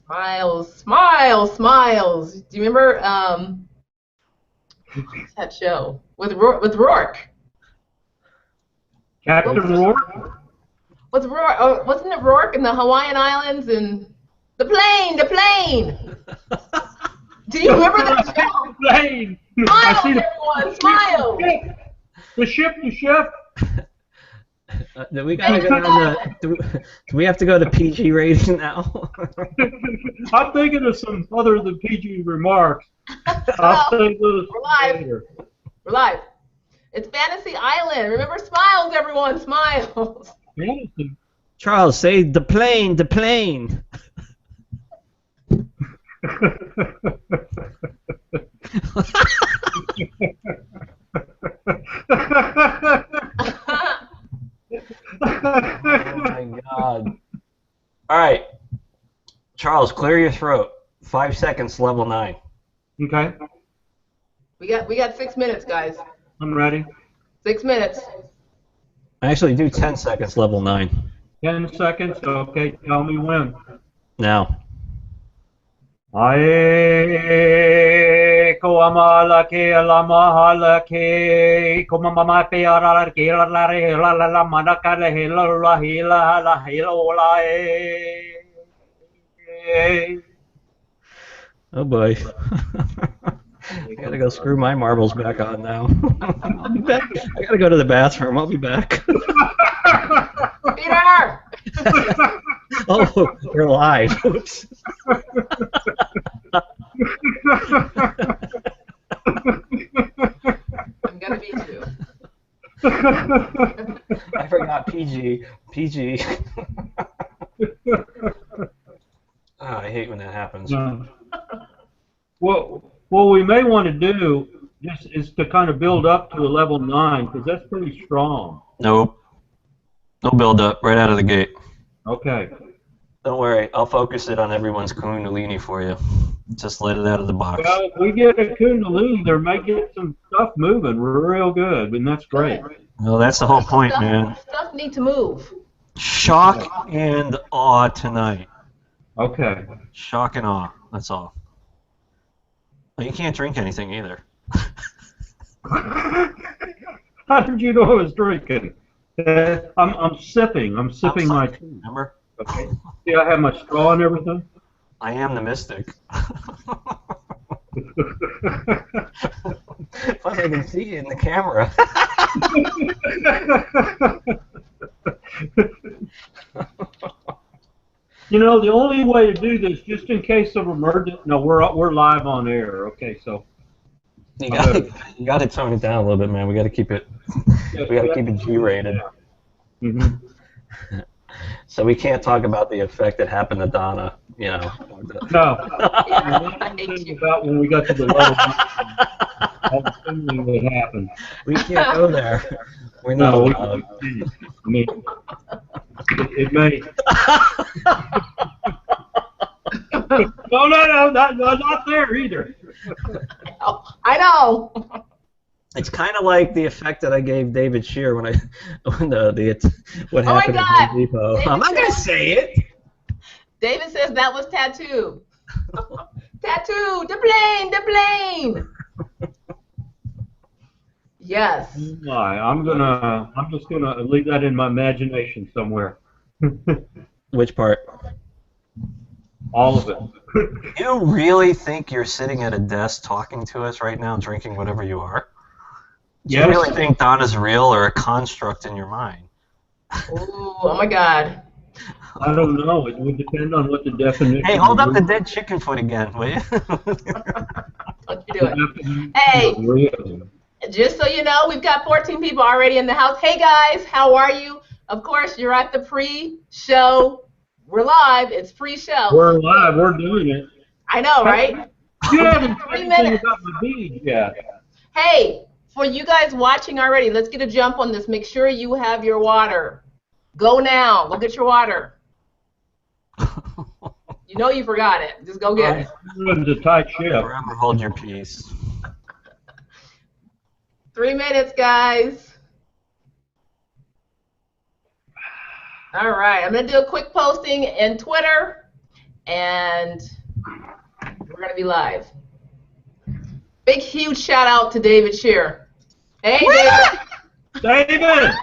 Smiles, smiles, smiles. Do you remember what's that show with Rourke? Captain Rourke? What's Rourke? Oh, wasn't it Rourke in the Hawaiian Islands and the plane? The plane. Do you remember that show? The plane. Smiles, everyone, smiles. The ship. Do we gotta go down do we have to go to PG rating now? I'm thinking of some other than PG remarks. I'll say those later. We're live. It's Fantasy Island. Remember, smiles, everyone, smiles. Fantasy. Charles, say the plane, the plane. Oh my God. All right. Charles, clear your throat. 5 seconds, level 9. Okay. We got 6 minutes, guys. I'm ready. 6 minutes. Actually, do 10 seconds, level 9. 10 seconds. Okay, tell me when. Now. Ae ko amala ke alamahala ke ko mama pe ara ke la la la manaka le hila la hila la hila la Oh boy. I gotta go screw my marbles back on now. I'll be back. I gotta go to the bathroom. I'll be back. Peter! Oh, we're live. Oops. I'm gonna beat you. I forgot PG. PG. Oh, I hate when that happens. What we may want to do just is to kind of build up to a level 9 because that's pretty strong. Nope. No build up right out of the gate. Okay. Don't worry, I'll focus it on everyone's kundalini for you. Just let it out of the box. Well, if we get a kundalini, there may get some stuff moving real good, and that's great. Well, that's the whole point, man. Stuff need to move. Shock and awe tonight. Okay. Shock and awe. That's all. Well, you can't drink anything either. How did you know I was drinking? I'm sipping. I'm sipping my tea. Remember? Okay. See, I have my straw and everything. I am the mystic. Plus, I can see you in the camera. You know, the only way to do this, just in case of emergency. No, we're live on air. Okay, so. You got to tone it down a little bit, man. We got to keep it. We got to keep it G-rated. Mm-hmm. So we can't talk about the effect that happened to Donna, you know. No. About when we got to the level, what happened. We can't go there. We're not allowed. I mean, it may. No, not there either. I know. It's kind of like the effect that I gave David Shear when what happened at Home Depot. I'm not gonna say it. David says that was tattoo. Tattoo, the plane. Yes. I'm just gonna leave that in my imagination somewhere. Which part? All of it. You really think you're sitting at a desk talking to us right now, drinking whatever you are? Do you really think Donna's real or a construct in your mind? Ooh, oh my God. I don't know. It would depend on what the definition. Hey, hold up the dead chicken foot again, will you? Don't you do it. Hey, just so you know, we've got 14 people already in the house. Hey guys, how are you? Of course, you're at the pre-show. We're live. It's pre-show. We're live. We're doing it. I know, right? You haven't said anything about my beads yet. Hey, for you guys watching already, let's get a jump on this. Make sure you have your water. Go now. Go get your water. You know you forgot it. Just go get it. It's a tight ship. Forever hold your peace. 3 minutes, guys. All right. I'm going to do a quick posting in Twitter and we're going to be live. Big, huge shout out to David Shear. Hey, David. David!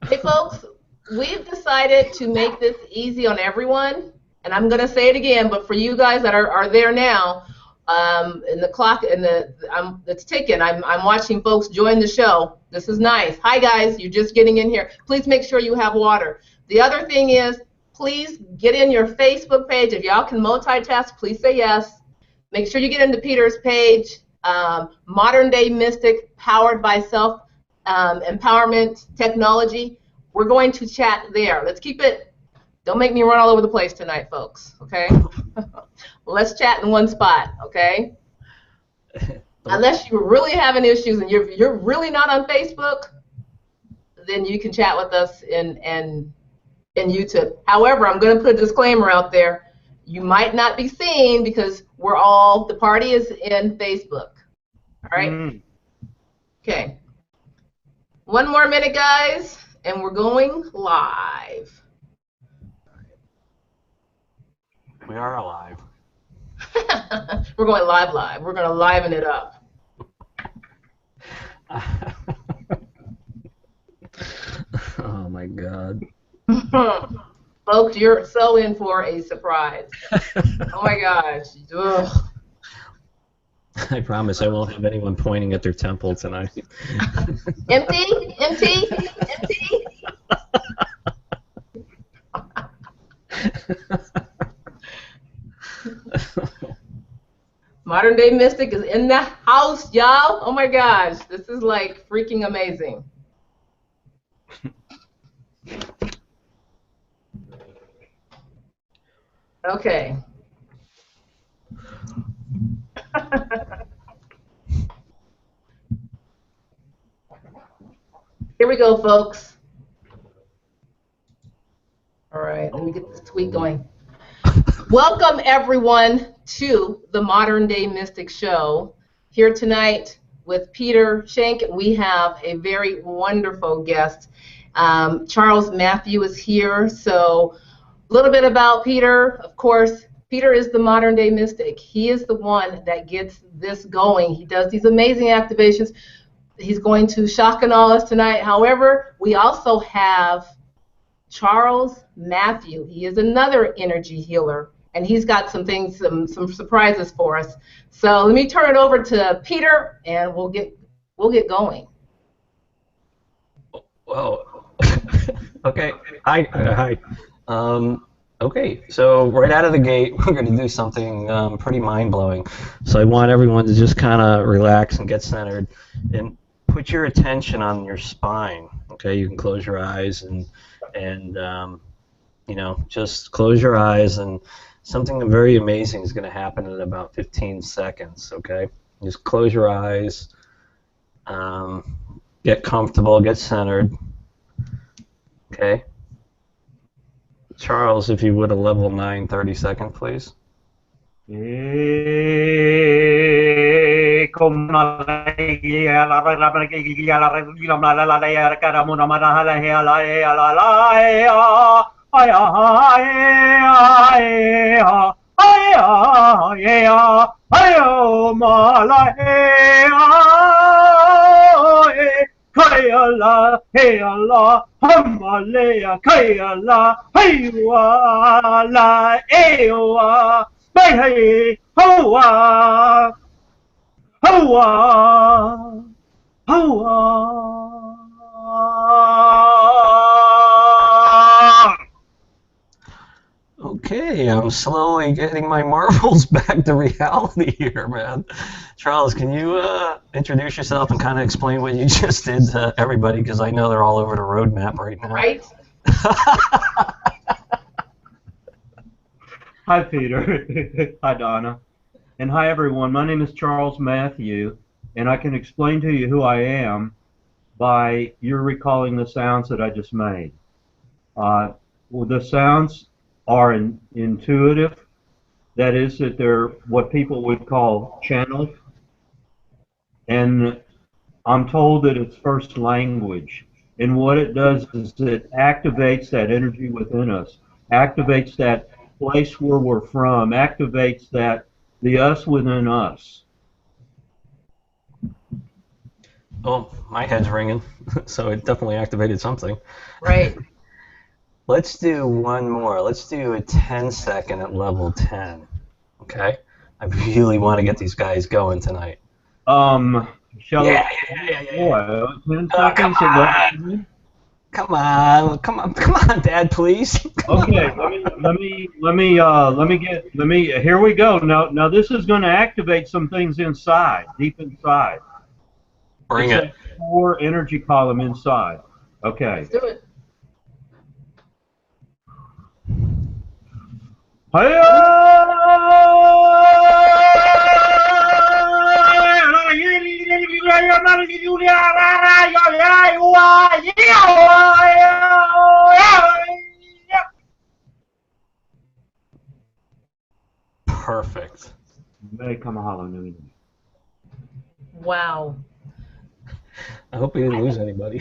Hey, folks, we've decided to make this easy on everyone, and I'm going to say it again, but for you guys that are there now, and the clock and it's ticking. I'm watching folks join the show. This is nice. Hi guys, you're just getting in here. Please make sure you have water. The other thing is, please get in your Facebook page. If y'all can multitask, please say yes. Make sure you get into Peter's page, Modern Day Mystic, powered by self empowerment technology. We're going to chat there. Let's keep it. Don't make me run all over the place tonight, folks. Okay. Let's chat in one spot, okay? Unless you're really having issues and you're really not on Facebook, then you can chat with us in YouTube. However, I'm going to put a disclaimer out there. You might not be seen because the party is in Facebook. All right? Okay. One more minute, guys, and we're going live. We are alive. We're going live. We're going to liven it up. Oh my God. Folks, you're so in for a surprise. Oh my gosh. Ugh. I promise I won't have anyone pointing at their temple tonight. Empty. Modern Day Mystic is in the house, y'all. Oh my gosh, this is like freaking amazing. Okay. Here we go, folks. All right, let me get this tweet going. Welcome, everyone, to the Modern Day Mystic Show. Here tonight with Peter Schenk, we have a very wonderful guest. Charles Matthew is here. So a little bit about Peter. Of course, Peter is the Modern Day Mystic. He is the one that gets this going. He does these amazing activations. He's going to shock and awe us tonight. However, we also have Charles Matthew. He is another energy healer, and he's got some things, some surprises for us. So let me turn it over to Peter, and we'll get going. Whoa. Okay. Hi. Okay. So right out of the gate, we're going to do something pretty mind-blowing. So I want everyone to just kind of relax and get centered, and put your attention on your spine. Okay. You can close your eyes and you know, just close your eyes, and something very amazing is going to happen in about 15 seconds, okay? Just close your eyes, get comfortable, get centered, okay? Charles, if you would, a level 9, 30 second, please. Kayala, heyala, hamalea, kayala, haywala, ewa, hey, hoa, hoa, hoa. Okay, I'm slowly getting my marbles back to reality here, man. Charles, can you introduce yourself and kind of explain what you just did to everybody, because I know they're all over the roadmap right now. Right? Hi, Peter. Hi, Donna. And hi, everyone. My name is Charles Matthew, and I can explain to you who I am by your recalling the sounds that I just made. Well, the sounds are intuitive. That is, that they're what people would call channeled. And I'm told that it's first language. And what it does is it activates that energy within us, activates that place where we're from, activates that the us within us. Oh, my head's ringing, so it definitely activated something. Right. Let's do one more. Let's do a 10-second at level 10. Okay? I really want to get these guys going tonight. Shall Yeah. 10 Oh, seconds? come on, Dad, please. Okay, here we go. Now this is going to activate some things inside, deep inside. Bring it. It's a core energy column inside. Okay. Let's do it. Perfect. Wow. I hope we didn't lose anybody.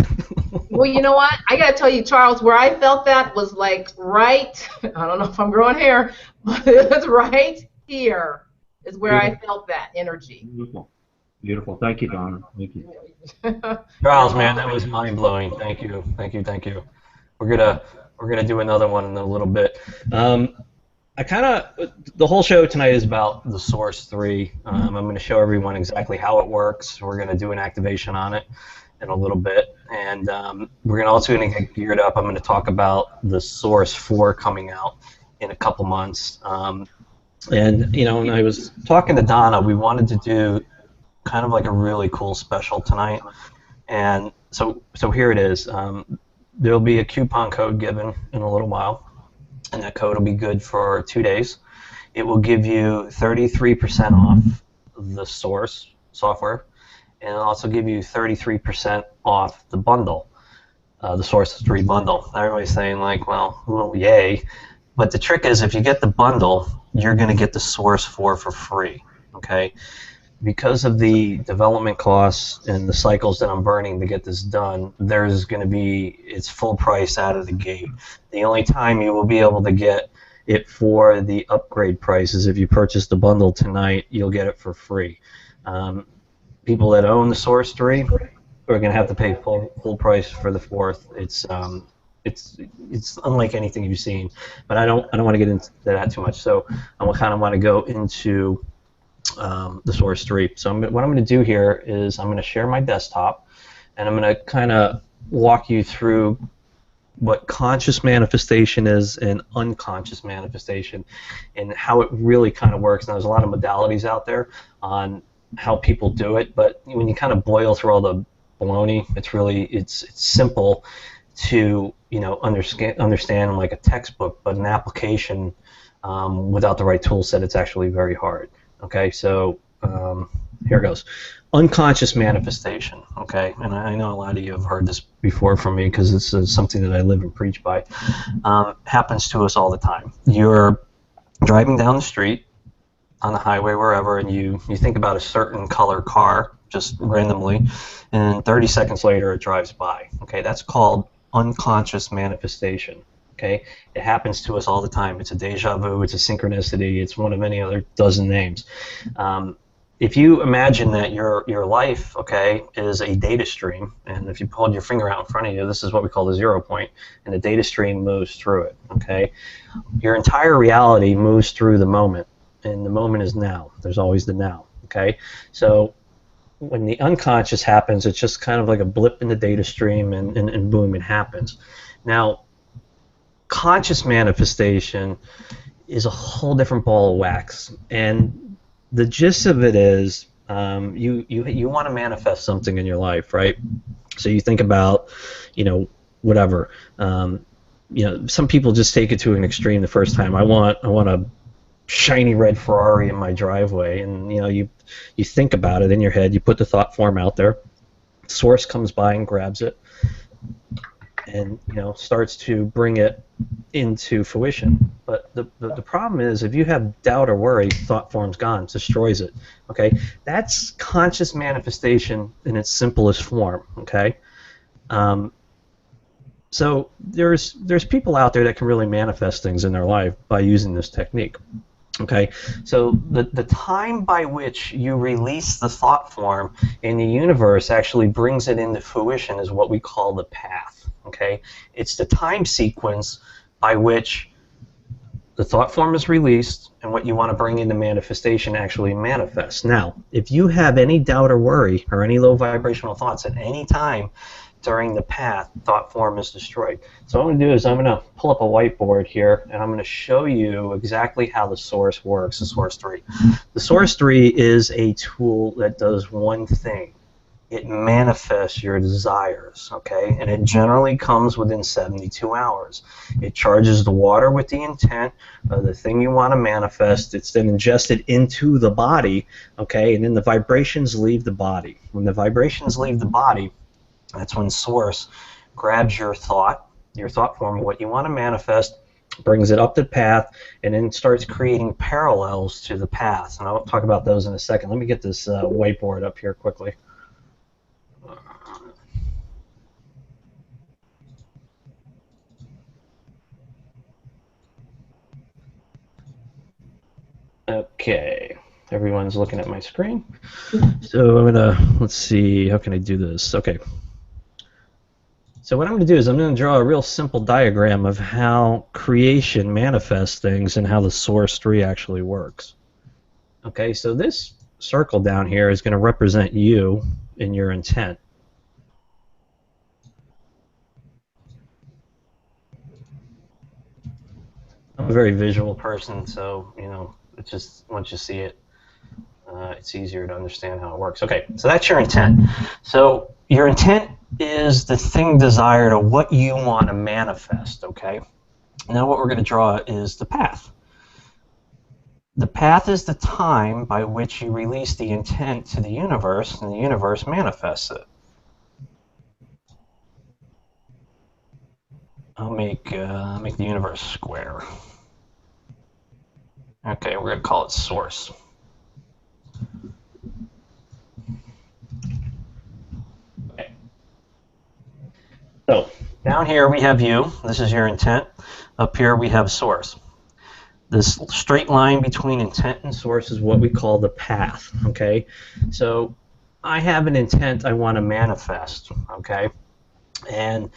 Well, you know what? I got to tell you, Charles, where I felt that was like right, I don't know if I'm growing hair, but it's right here is where I felt that energy. Beautiful. Beautiful. Thank you, Donna. Thank you. Charles, man, that was mind-blowing. Thank you. Thank you. Thank you. We're gonna do another one in a little bit. The whole show tonight is about the Source 3. I'm going to show everyone exactly how it works. We're going to do an activation on it in a little bit. And we're also going to get geared up. I'm going to talk about the Source 4 coming out in a couple months. And, you know, when I was talking to Donna, we wanted to do kind of like a really cool special tonight. And so here it is. There'll be a coupon code given in a little while. And that code will be good for 2 days. It will give you 33% off the Source software, and it'll also give you 33% off the bundle, the Source 3 bundle. Everybody's saying like, well, yay. But the trick is if you get the bundle, you're going to get the Source 4 for free, okay? Because of the development costs and the cycles that I'm burning to get this done, there's going to be, it's full price out of the gate. The only time you will be able to get it for the upgrade price is if you purchase the bundle tonight, you'll get it for free. People that own the Source 3 are going to have to pay full price for the 4th. It's unlike anything you've seen, but I don't want to get into that too much. So I kind of want to go into the Source 3. So what I'm going to do here is I'm going to share my desktop, and I'm going to kind of walk you through what conscious manifestation is and unconscious manifestation and how it really kind of works. Now, there's a lot of modalities out there on how people do it, but when you kind of boil through all the baloney, it's simple to, you know, understand like a textbook, but an application without the right tool set, it's actually very hard. Okay, so here goes. Unconscious manifestation, okay? And I know a lot of you have heard this before from me because this is something that I live and preach by. Happens to us all the time. You're driving down the street, on the highway, wherever, and you think about a certain color car, just randomly, and 30 seconds later it drives by. Okay, that's called unconscious manifestation. Okay, it happens to us all the time. It's a deja vu, it's a synchronicity, it's one of many other dozen names. If you imagine that your life, okay, is a data stream, and if you hold your finger out in front of you, this is what we call the 0 point, and the data stream moves through it, okay? Your entire reality moves through the moment, and the moment is now. There's always the now, okay? So when the unconscious happens, it's just kind of like a blip in the data stream, and boom, it happens. Now, conscious manifestation is a whole different ball of wax, and the gist of it is you want to manifest something in your life, right? So you think about, you know, whatever. You know, some people just take it to an extreme the first time. I want a shiny red Ferrari in my driveway, and you know, you think about it in your head. You put the thought form out there. Source comes by and grabs it, and you know, starts to bring it into fruition. But the problem is, if you have doubt or worry, thought form's gone, it destroys it. Okay, that's conscious manifestation in its simplest form. Okay, So there's people out there that can really manifest things in their life by using this technique. Okay, so the time by which you release the thought form in the universe actually brings it into fruition is what we call the path. Okay, it's the time sequence by which the thought form is released and what you want to bring into manifestation actually manifests. Now, if you have any doubt or worry or any low vibrational thoughts at any time during the path, thought form is destroyed. So what I'm going to do is I'm going to pull up a whiteboard here and I'm going to show you exactly how the source works, the Source 3. The Source 3 is a tool that does one thing. It manifests your desires, okay? And it generally comes within 72 hours. It charges the water with the intent of the thing you want to manifest. It's then ingested into the body, okay? And then the vibrations leave the body. When the vibrations leave the body, that's when Source grabs your thought form, what you want to manifest, brings it up the path, and then starts creating parallels to the path. And I'll talk about those in a second. Let me get this whiteboard up here quickly. Okay, everyone's looking at my screen. So I'm gonna, let's see, how can I do this? Okay. So what I'm going to do is I'm going to draw a real simple diagram of how creation manifests things and how the Source 3 actually works. Okay, so this circle down here is going to represent you and your intent. I'm a very visual person, so, you know, it's just once you see it, it's easier to understand how it works. Okay, so that's your intent. So your intent is the thing desired or what you want to manifest, okay? Now what we're going to draw is the path. The path is the time by which you release the intent to the universe, and the universe manifests it. I'll make the universe square. Okay, we're going to call it Source. Okay. So down here we have you. This is your intent. Up here we have Source. This straight line between intent and Source is what we call the path. Okay. So I have an intent I want to manifest. Okay. And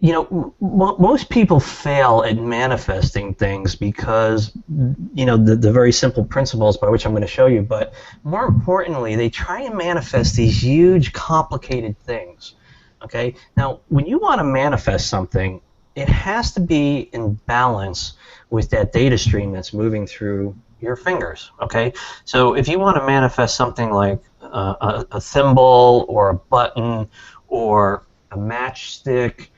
you know, most people fail at manifesting things because, you know, the very simple principles by which I'm going to show you, but more importantly, they try and manifest these huge, complicated things. Okay? Now, when you want to manifest something, it has to be in balance with that data stream that's moving through your fingers. Okay? So if you want to manifest something like a thimble or a button or a matchstick,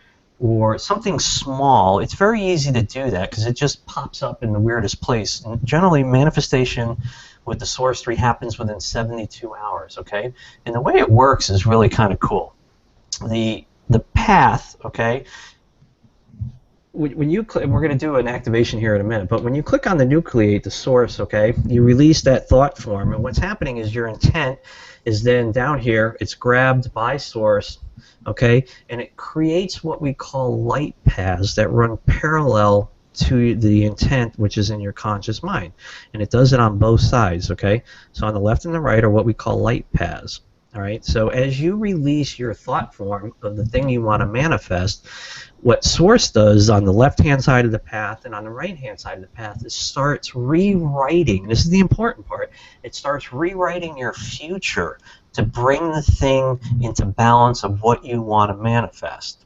or something small, it's very easy to do that because it just pops up in the weirdest place. And generally, manifestation with the Source 3 happens within 72 hours, okay? And the way it works is really kind of cool. The path, okay, when you click, we're going to do an activation here in a minute, but when you click on the nucleate, the Source, okay, you release that thought form, and what's happening is your intent is then down here, it's grabbed by Source, okay, and it creates what we call light paths that run parallel to the intent which is in your conscious mind, and it does it on both sides, okay? So on the left and the right are what we call light paths. All right, so as you release your thought form of the thing you want to manifest, what Source does on the left-hand side of the path and on the right-hand side of the path is starts rewriting. This is the important part. It starts rewriting your future to bring the thing into balance of what you want to manifest.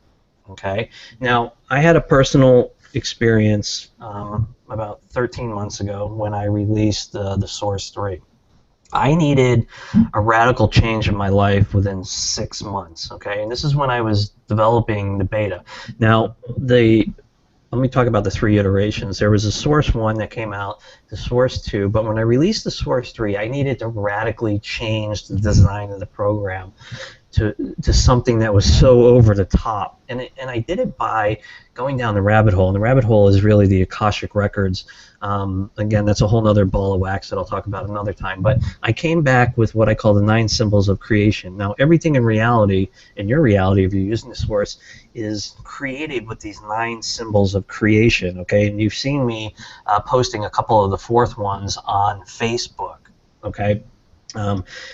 Okay. Now, I had a personal experience about 13 months ago when I released the Source 3. I needed a radical change in my life within 6 months, okay? And this is when I was developing the beta. Now, let me talk about the 3 iterations. There was a Source 1 that came out, the Source 2, but when I released the Source 3, I needed to radically change the design of the program to something that was so over the top. And I did it by going down the rabbit hole. And the rabbit hole is really the Akashic Records. Again, that's a whole other ball of wax that I'll talk about another time. But I came back with what I call the 9 symbols of creation. Now, everything in reality, in your reality, if you're using the source, is created with these 9 symbols of creation, okay? And you've seen me posting a couple of the 4th ones on Facebook, okay?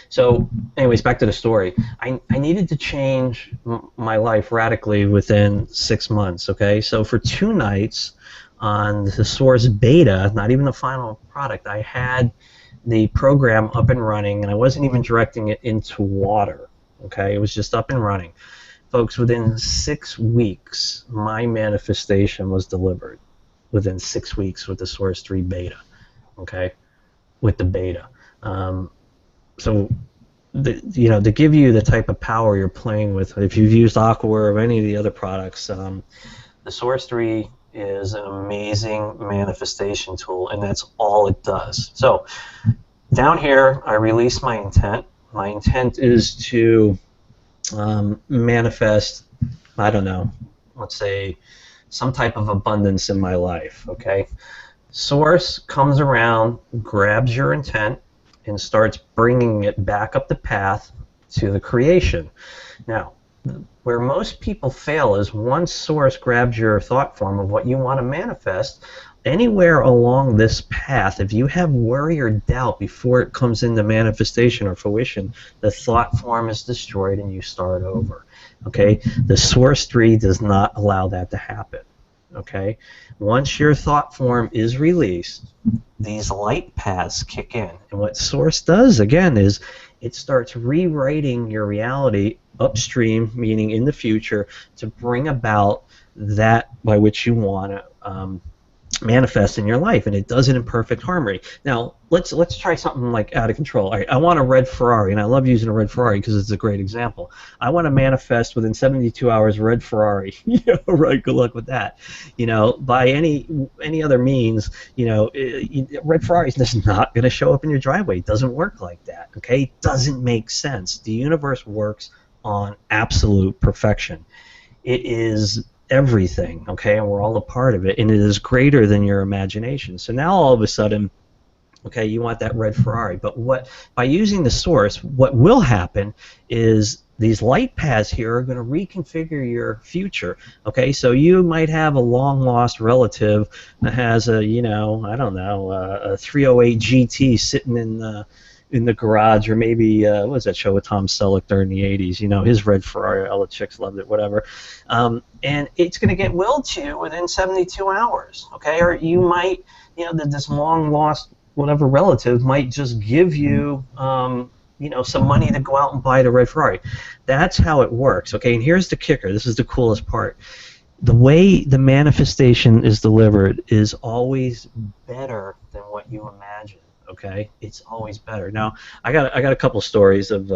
So anyways, back to the story. I needed to change my life radically within 6 months, okay? So for 2 nights on the Source beta, not even the final product, I had the program up and running, and I wasn't even directing it into water, okay? It was just up and running. Folks, within 6 weeks, my manifestation was delivered. Within 6 weeks with the Source 3 beta, okay? With the beta. So, to give you the type of power you're playing with, if you've used Aqua or any of the other products, the Source 3 is an amazing manifestation tool, and that's all it does. So, down here, I release my intent. My intent is to manifest, I don't know, let's say, some type of abundance in my life, okay? Source comes around, grabs your intent, and starts bringing it back up the path to the creation. Now, where most people fail is once Source grabs your thought form of what you want to manifest, anywhere along this path, if you have worry or doubt before it comes into manifestation or fruition, the thought form is destroyed and you start over. Okay? The Source 3 does not allow that to happen. Okay? Once your thought form is released, these light paths kick in. And what Source does, again, is it starts rewriting your reality upstream, meaning in the future, to bring about that by which you want to manifest in your life, and it does it in perfect harmony. Now, let's try something like out of control. All right, I want a red Ferrari, and I love using a red Ferrari because it's a great example. I want to manifest within 72 hours red Ferrari. Yeah, right. Good luck with that. By any other means, red Ferrari is just not going to show up in your driveway. It doesn't work like that. Okay, it doesn't make sense. The universe works on absolute perfection. It is everything, okay, and we're all a part of it, and it is greater than your imagination. So now all of a sudden, okay, you want that red Ferrari, but by using the Source, what will happen is these light paths here are going to reconfigure your future, okay? So you might have a long-lost relative that has a, a 308 GT sitting in the garage, or maybe what was that show with Tom Selleck during the 80s? His red Ferrari, all the chicks loved it, whatever. And it's going to get willed to you within 72 hours, okay? Or you might, this long lost whatever relative might just give you, some money to go out and buy the red Ferrari. That's how it works, okay? And here's the kicker. This is the coolest part. The way the manifestation is delivered is always better than what you imagine. Okay, it's always better. Now, I got a couple stories of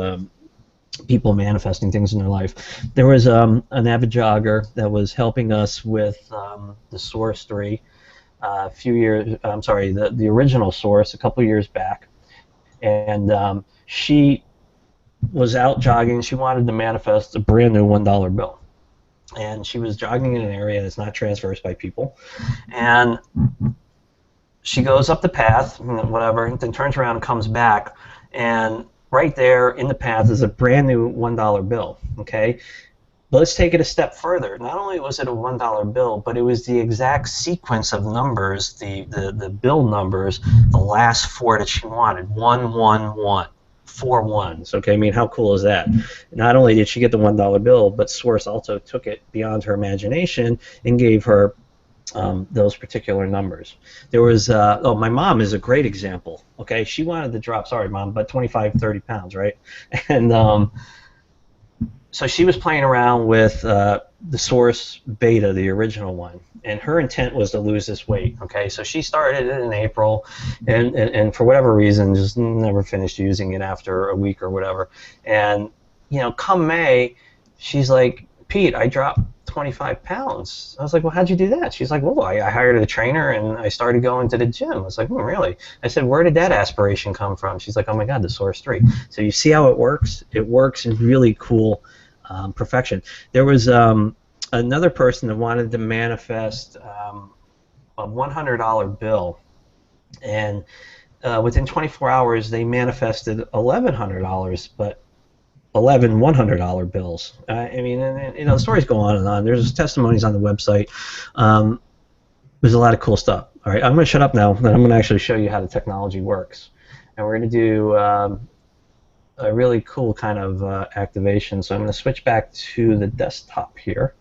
people manifesting things in their life. There was an avid jogger that was helping us with the Source 3 a few years. I'm sorry, the original Source a couple years back, and she was out jogging. She wanted to manifest a brand new $1 bill, and she was jogging in an area that's not traversed by people, and she goes up the path, whatever, and then turns around and comes back, and right there in the path is a brand new $1 bill, okay? But let's take it a step further. Not only was it a $1 bill, but it was the exact sequence of numbers, the bill numbers, the last 4 that she wanted, 111. 4 ones, okay? I mean, how cool is that? Not only did she get the $1 bill, but Source also took it beyond her imagination and gave her those particular numbers. There was, my mom is a great example, okay? She wanted to drop, sorry mom, but 25, 30 pounds, right? And so she was playing around with the Source beta, the original one, and her intent was to lose this weight, okay? So she started it in April, and for whatever reason, just never finished using it after a week or whatever. And, come May, she's like, Pete, I dropped 25 pounds. I was like, well, how'd you do that? She's like, well, I hired a trainer and I started going to the gym. I was like, oh, really? I said, where did that aspiration come from? She's like, oh my God, the Source 3. So you see how it works? It works in really cool perfection. There was another person that wanted to manifest a $100 bill, and within 24 hours they manifested $1,100, but 11 $100 bills. I mean, and, you know, the stories go on and on. There's testimonies on the website. There's a lot of cool stuff. All right, I'm going to shut up now, and I'm going to actually show you how the technology works. And we're going to do a really cool kind of activation. So I'm going to switch back to the desktop here.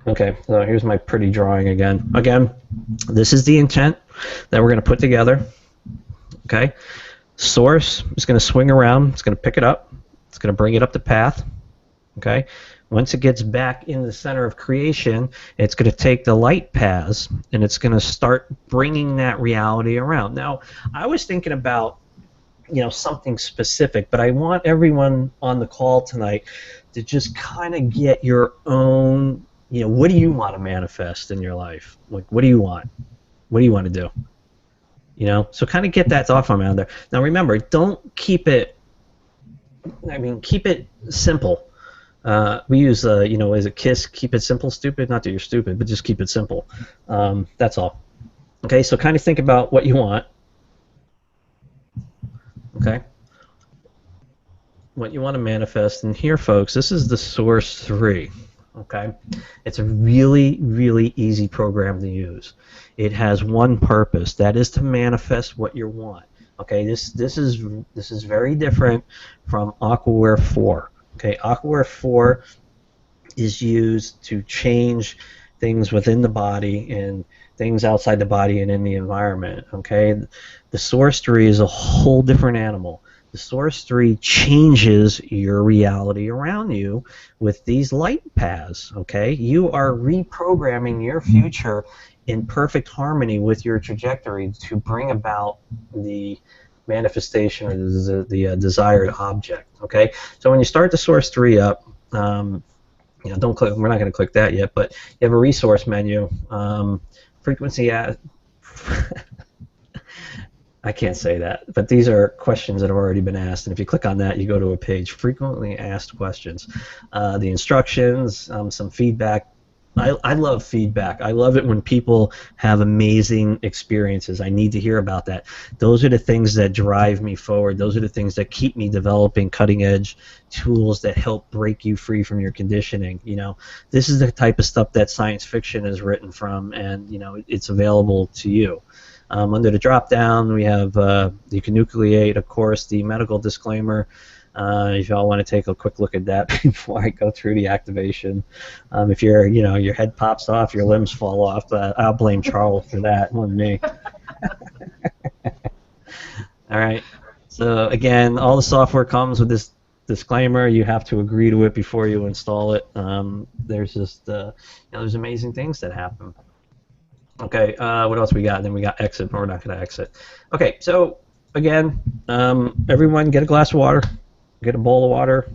Okay, so here's my pretty drawing again. Again, this is the intent that we're going to put together. Okay, Source is going to swing around. It's going to pick it up. It's going to bring it up the path. Okay, once it gets back in the center of creation, it's going to take the light paths and it's going to start bringing that reality around. Now, I was thinking about, you know, something specific, but I want everyone on the call tonight to just kind of get your own. You know, what do you want to manifest in your life? Like, what do you want? What do you want to do? You know, so kind of get that thought from out there. Now, remember, don't keep it. I mean, keep it simple. We use, you know, is it KISS? Keep it simple, stupid. Not that you're stupid, but just keep it simple. That's all. Okay, so kind of think about what you want. Okay, what you want to manifest, and here, folks, this is the Source 3. Okay, it's a really, really easy program to use. It has one purpose, that is to manifest what you want. Okay, this is very different from Aquaware 4. Okay, Aquaware 4 is used to change things within the body and things outside the body and in the environment. Okay, the Source 3 is a whole different animal. The Source 3 changes your reality around you with these light paths, okay? You are reprogramming your future in perfect harmony with your trajectory to bring about the manifestation or the desired object, okay? So when you start the Source 3 up, you know, don't click, we're not going to click that yet, but you have a resource menu, frequency I can't say that, but these are questions that have already been asked, and if you click on that, you go to a page, frequently asked questions. The instructions, some feedback. I love feedback. I love it when people have amazing experiences. I need to hear about that. Those are the things that drive me forward. Those are the things that keep me developing cutting-edge tools that help break you free from your conditioning. You know, this is the type of stuff that science fiction is written from, and you know, it's available to you. Under the drop-down, we have you can nucleate, of course, the medical disclaimer. If y'all want to take a quick look at that before I go through the activation. If you're, you know, your head pops off, your limbs fall off, I'll blame Charles for that, not me. All right. So again, all the software comes with this disclaimer. You have to agree to it before you install it. There's just, you know, there's amazing things that happen. Okay, what else we got? Then we got exit, but we're not going to exit. Okay, so again, everyone get a glass of water, get a bowl of water,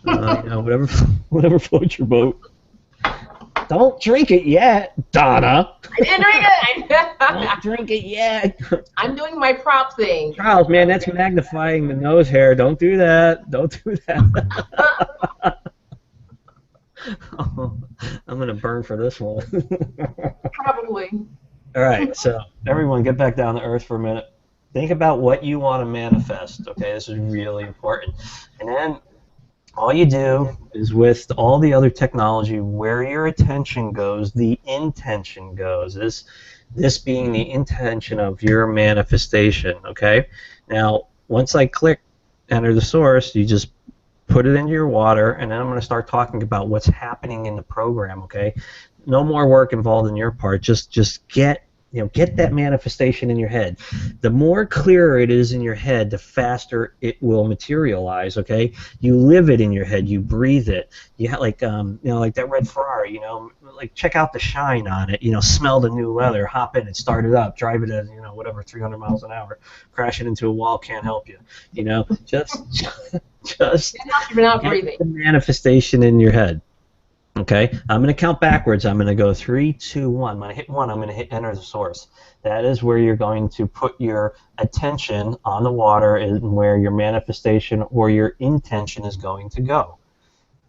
you know, whatever floats your boat. Don't drink it yet, Donna. I didn't drink it. Don't drink it yet. I'm doing my prop thing. Charles, man, that's magnifying the nose hair. Don't do that. Don't do that. Oh, I'm going to burn for this one. Probably. All right, so everyone get back down to earth for a minute. Think about what you want to manifest, okay? This is really important. And then all you do is with all the other technology, where your attention goes, the intention goes. This being the intention of your manifestation, okay? Now, once I click enter the source, you just put it into your water, and then I'm going to start talking about what's happening in the program, okay? No more work involved in your part. Just get get that manifestation in your head. The more clearer it is in your head, the faster it will materialize. Okay, you live it in your head, you breathe it. You like like that red Ferrari. Like check out the shine on it. Smell the new leather, hop in it, start it up, drive it at whatever 300 miles an hour, crash it into a wall, can't help you. Just you're not get breathing. the manifestation in your head. Okay, I'm going to count backwards. I'm going to go 3, 2, 1. I'm going to hit 1. I'm going to hit enter the source. That is where you're going to put your attention on the water and where your manifestation or your intention is going to go.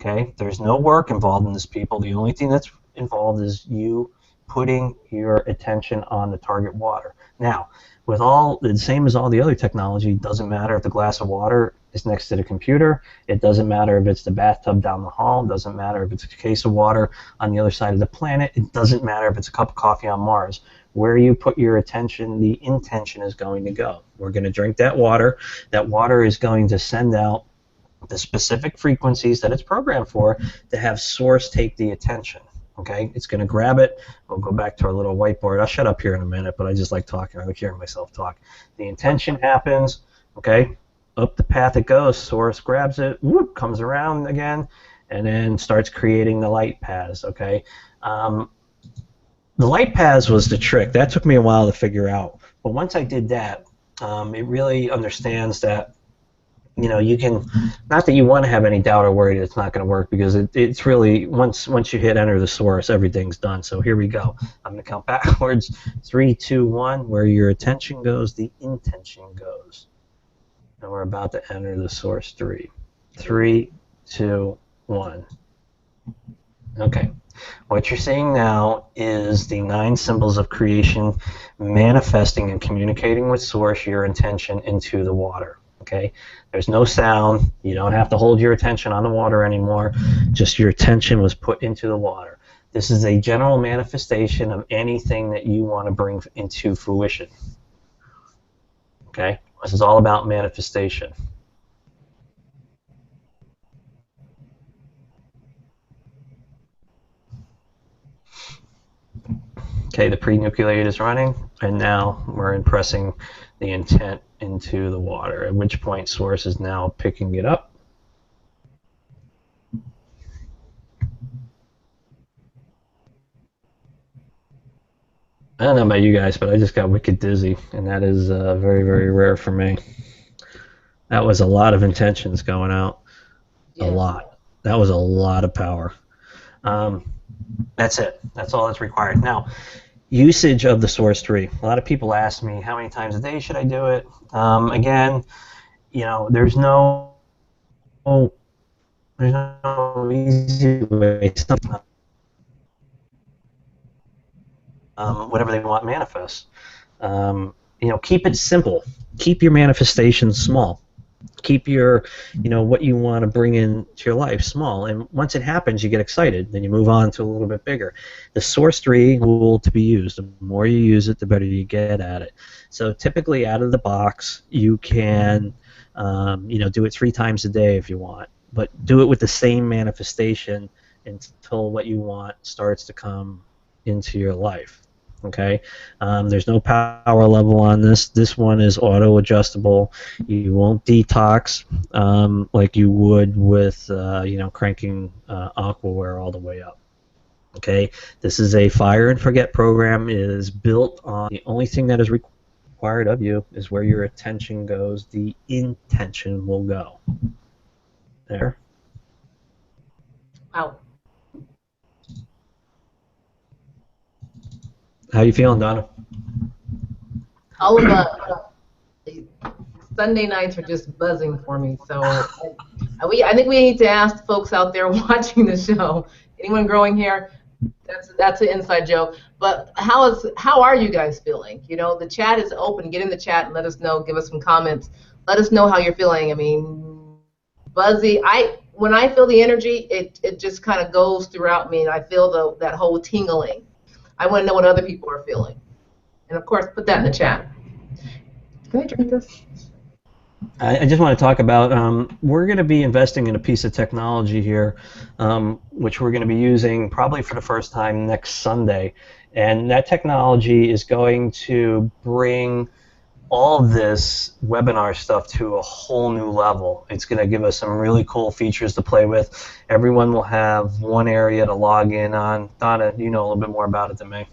Okay, there's no work involved in this, people. The only thing that's involved is you putting your attention on the target water. Now, with the same as all the other technology, it doesn't matter if the glass of water is next to the computer. It doesn't matter if it's the bathtub down the hall. It doesn't matter if it's a case of water on the other side of the planet. It doesn't matter if it's a cup of coffee on Mars. Where you put your attention, the intention is going to go. We're going to drink that water. That water is going to send out the specific frequencies that it's programmed for to have source take the attention. Okay, it's going to grab it. We'll go back to our little whiteboard. I'll shut up here in a minute, but I just like talking. I like hearing myself talk. The intention happens. Okay, up the path it goes. Source grabs it, whoop, comes around again, and then starts creating the light paths. Okay, the light paths was the trick. That took me a while to figure out. But once I did that, it really understands that. You can, not that you want to have any doubt or worry that it's not going to work, because it's really, once you hit enter the source, everything's done. So here we go. I'm going to count backwards. 3, 2, 1. Where your attention goes, the intention goes. And we're about to enter the source 3. 3, 2, 1. Okay. What you're seeing now is the 9 symbols of creation manifesting and communicating with source your intention into the water. Okay, there's no sound. You don't have to hold your attention on the water anymore. Just your attention was put into the water. This is a general manifestation of anything that you want to bring into fruition. Okay, this is all about manifestation. Okay, the pre-nucleate is running, and now we're impressing the intent into the water, at which point source is now picking it up. I don't know about you guys, but I just got wicked dizzy, and that is very, very rare for me. That was a lot of intentions going out. Yeah. A lot. That was a lot of power. That's it. That's all that's required. Now, usage of the source 3. A lot of people ask me, how many times a day should I do it? Again, there's no easy way. Whatever they want manifest. Keep it simple. Keep your manifestations small. Keep your, what you want to bring into your life small. And once it happens, you get excited. Then you move on to a little bit bigger. The source 3 rule to be used. The more you use it, the better you get at it. So typically out of the box, you can, do it 3 times a day if you want. But do it with the same manifestation until what you want starts to come into your life. Okay, there's no power level on this. This one is auto adjustable. You won't detox like you would with cranking Aquaware all the way up. Okay, this is a fire and forget program. It is built on the only thing that is required of you is where your attention goes. The intention will go. There. Wow. How you feeling, Donna? All of Sunday nights are just buzzing for me. So I think we need to ask folks out there watching the show. Anyone growing hair? That's an inside joke. But how are you guys feeling? The chat is open. Get in the chat and let us know. Give us some comments. Let us know how you're feeling. I mean, buzzy. When I feel the energy, it just kind of goes throughout me, and I feel that whole tingling. I want to know what other people are feeling. And, of course, put that in the chat. Can I drink this? I just want to talk about, we're going to be investing in a piece of technology here, which we're going to be using probably for the first time next Sunday. And that technology is going to bring all of this webinar stuff to a whole new level. It's going to give us some really cool features to play with. Everyone will have one area to log in on. Donna, you know a little bit more about it than me.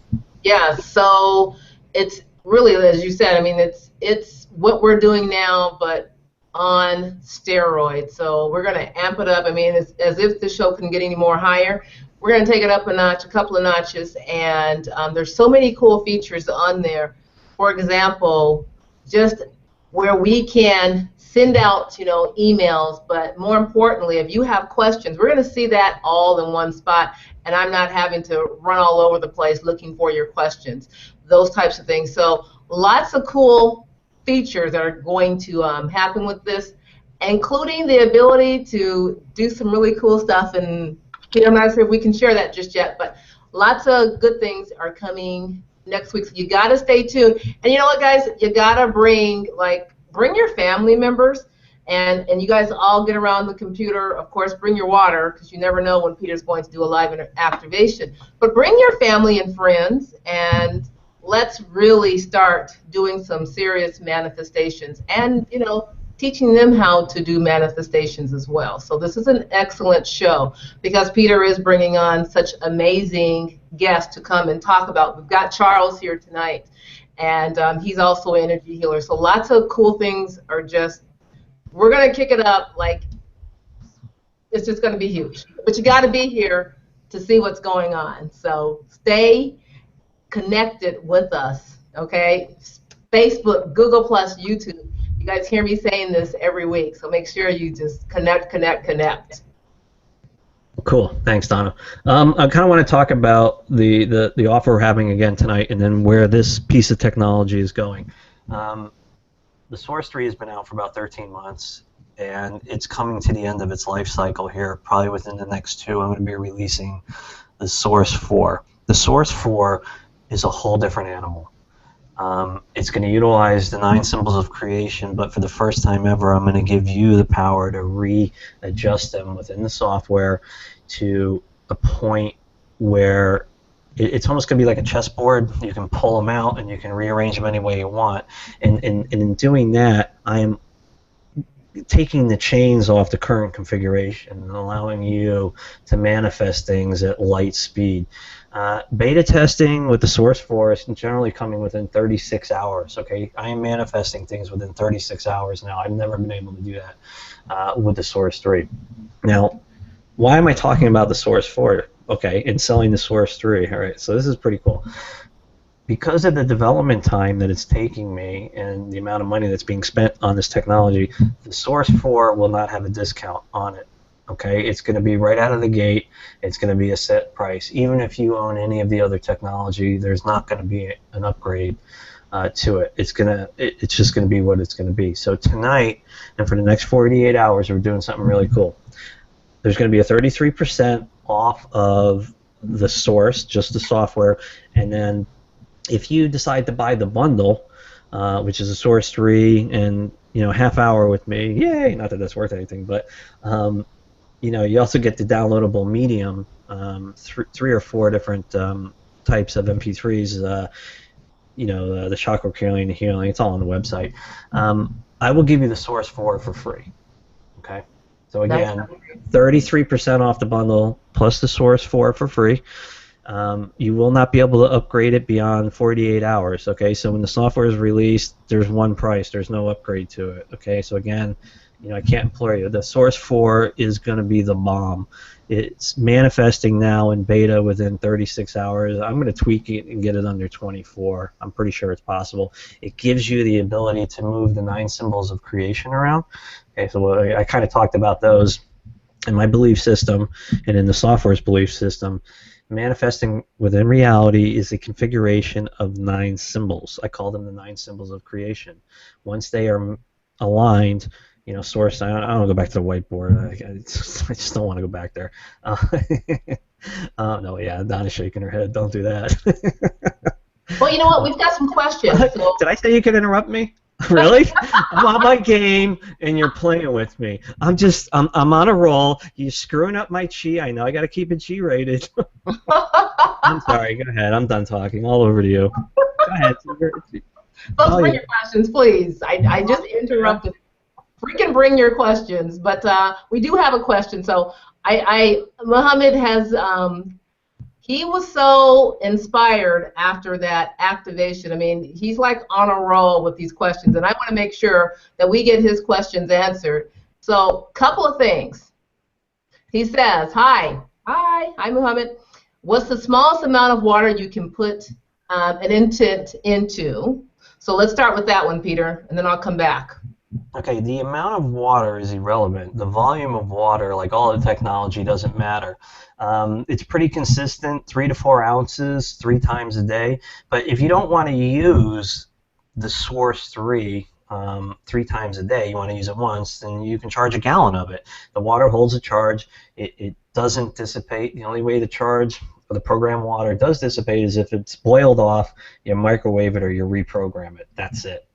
Yeah, so it's really, as you said, I mean, it's what we're doing now, but on steroids. So we're going to amp it up. I mean, it's as if the show couldn't get any more higher. We're going to take it up a notch, a couple of notches, and there's so many cool features on there. For example, just where we can send out, you know, emails, but more importantly, if you have questions, we're going to see that all in one spot, and I'm not having to run all over the place looking for your questions, those types of things. So lots of cool features that are going to happen with this, including the ability to do some really cool stuff. And Peter, I'm not sure if we can share that just yet, but lots of good things are coming next week. So you got to stay tuned. And you know what, guys? You got to bring your family members, and you guys all get around the computer. Of course, bring your water, because you never know when Peter's going to do a live activation. But bring your family and friends, and let's really start doing some serious manifestations, and, you know, teaching them how to do manifestations as well. So this is an excellent show, because Peter is bringing on such amazing guests to come and talk about. We've got Charles here tonight, and he's also an energy healer. So lots of cool things are just, we're going to kick it up. Like, it's just going to be huge. But you got to be here to see what's going on. So stay connected with us, okay? Facebook, Google+, YouTube. You guys hear me saying this every week, so make sure you just connect. Cool. Thanks, Donna. I kind of want to talk about the offer we're having again tonight, and then where this piece of technology is going. The Source 3 has been out for about 13 months, and it's coming to the end of its life cycle here. Probably within the next 2, I'm going to be releasing the Source 4. The Source 4 is a whole different animal. It's going to utilize the 9 symbols of creation, but for the first time ever, I'm going to give you the power to readjust them within the software to a point where it's almost going to be like a chessboard. You can pull them out and you can rearrange them any way you want. And in doing that, I am taking the chains off the current configuration and allowing you to manifest things at light speed. Beta testing with the Source 4 is generally coming within 36 hours. Okay, I am manifesting things within 36 hours now. I've never been able to do that with the Source 3. Now, why am I talking about the Source 4? Okay, and selling the Source 3. All right, so this is pretty cool. Because of the development time that it's taking me and the amount of money that's being spent on this technology, the Source 4 will not have a discount on it. Okay, it's going to be right out of the gate. It's going to be a set price. Even if you own any of the other technology, there's not going to be an upgrade to it. It's just going to be what it's going to be. So tonight and for the next 48 hours, we're doing something really cool. There's going to be a 33% off of the Source, just the software, and then if you decide to buy the bundle, which is a Source 3 and, you know, half hour with me, yay! Not that that's worth anything, but you know, you also get the downloadable medium, 3 or 4 different types of MP3s. You know, the chakra clearing, the healing. It's all on the website. I will give you the Source 4 for free. Okay. So again, 33% off the bundle plus the Source 4 for free. You will not be able to upgrade it beyond 48 hours. Okay. So when the software is released, there's one price. There's no upgrade to it. Okay. So again, you know, I can't implore you. The Source 4 is going to be the bomb. It's manifesting now in beta within 36 hours. I'm going to tweak it and get it under 24. I'm pretty sure it's possible. It gives you the ability to move the 9 symbols of creation around. Okay, so I kind of talked about those in my belief system and in the software's belief system. Manifesting within reality is a configuration of 9 symbols. I call them the 9 symbols of creation. Once they are aligned, you know, Source, I don't go back to the whiteboard. I just don't want to go back there. No, yeah, Donna's shaking her head. Don't do that. Well, you know what? We've got some questions. So. Did I say you could interrupt me? Really? I'm on my game, and you're playing with me. I'm on a roll. You're screwing up my chi. I know I got to keep it G-rated. I'm sorry. Go ahead. I'm done talking. All over to you. Go ahead. Folks, bring your questions, please. I just interrupted. Freaking bring your questions. But we do have a question. So Muhammad has, he was so inspired after that activation. I mean, he's like on a roll with these questions, and I want to make sure that we get his questions answered. So, couple of things. He says, hi, Muhammad. What's the smallest amount of water you can put an intent into? So let's start with that one, Peter, and then I'll come back. Okay, the amount of water is irrelevant. The volume of water, like all the technology, doesn't matter. It's pretty consistent, 3 to 4 ounces, 3 times a day. But if you don't want to use the Source 3 3 times a day, you want to use it once, then you can charge a gallon of it. The water holds a charge. It doesn't dissipate. The only way the charge or the program water does dissipate is if it's boiled off, you microwave it or you reprogram it. That's it.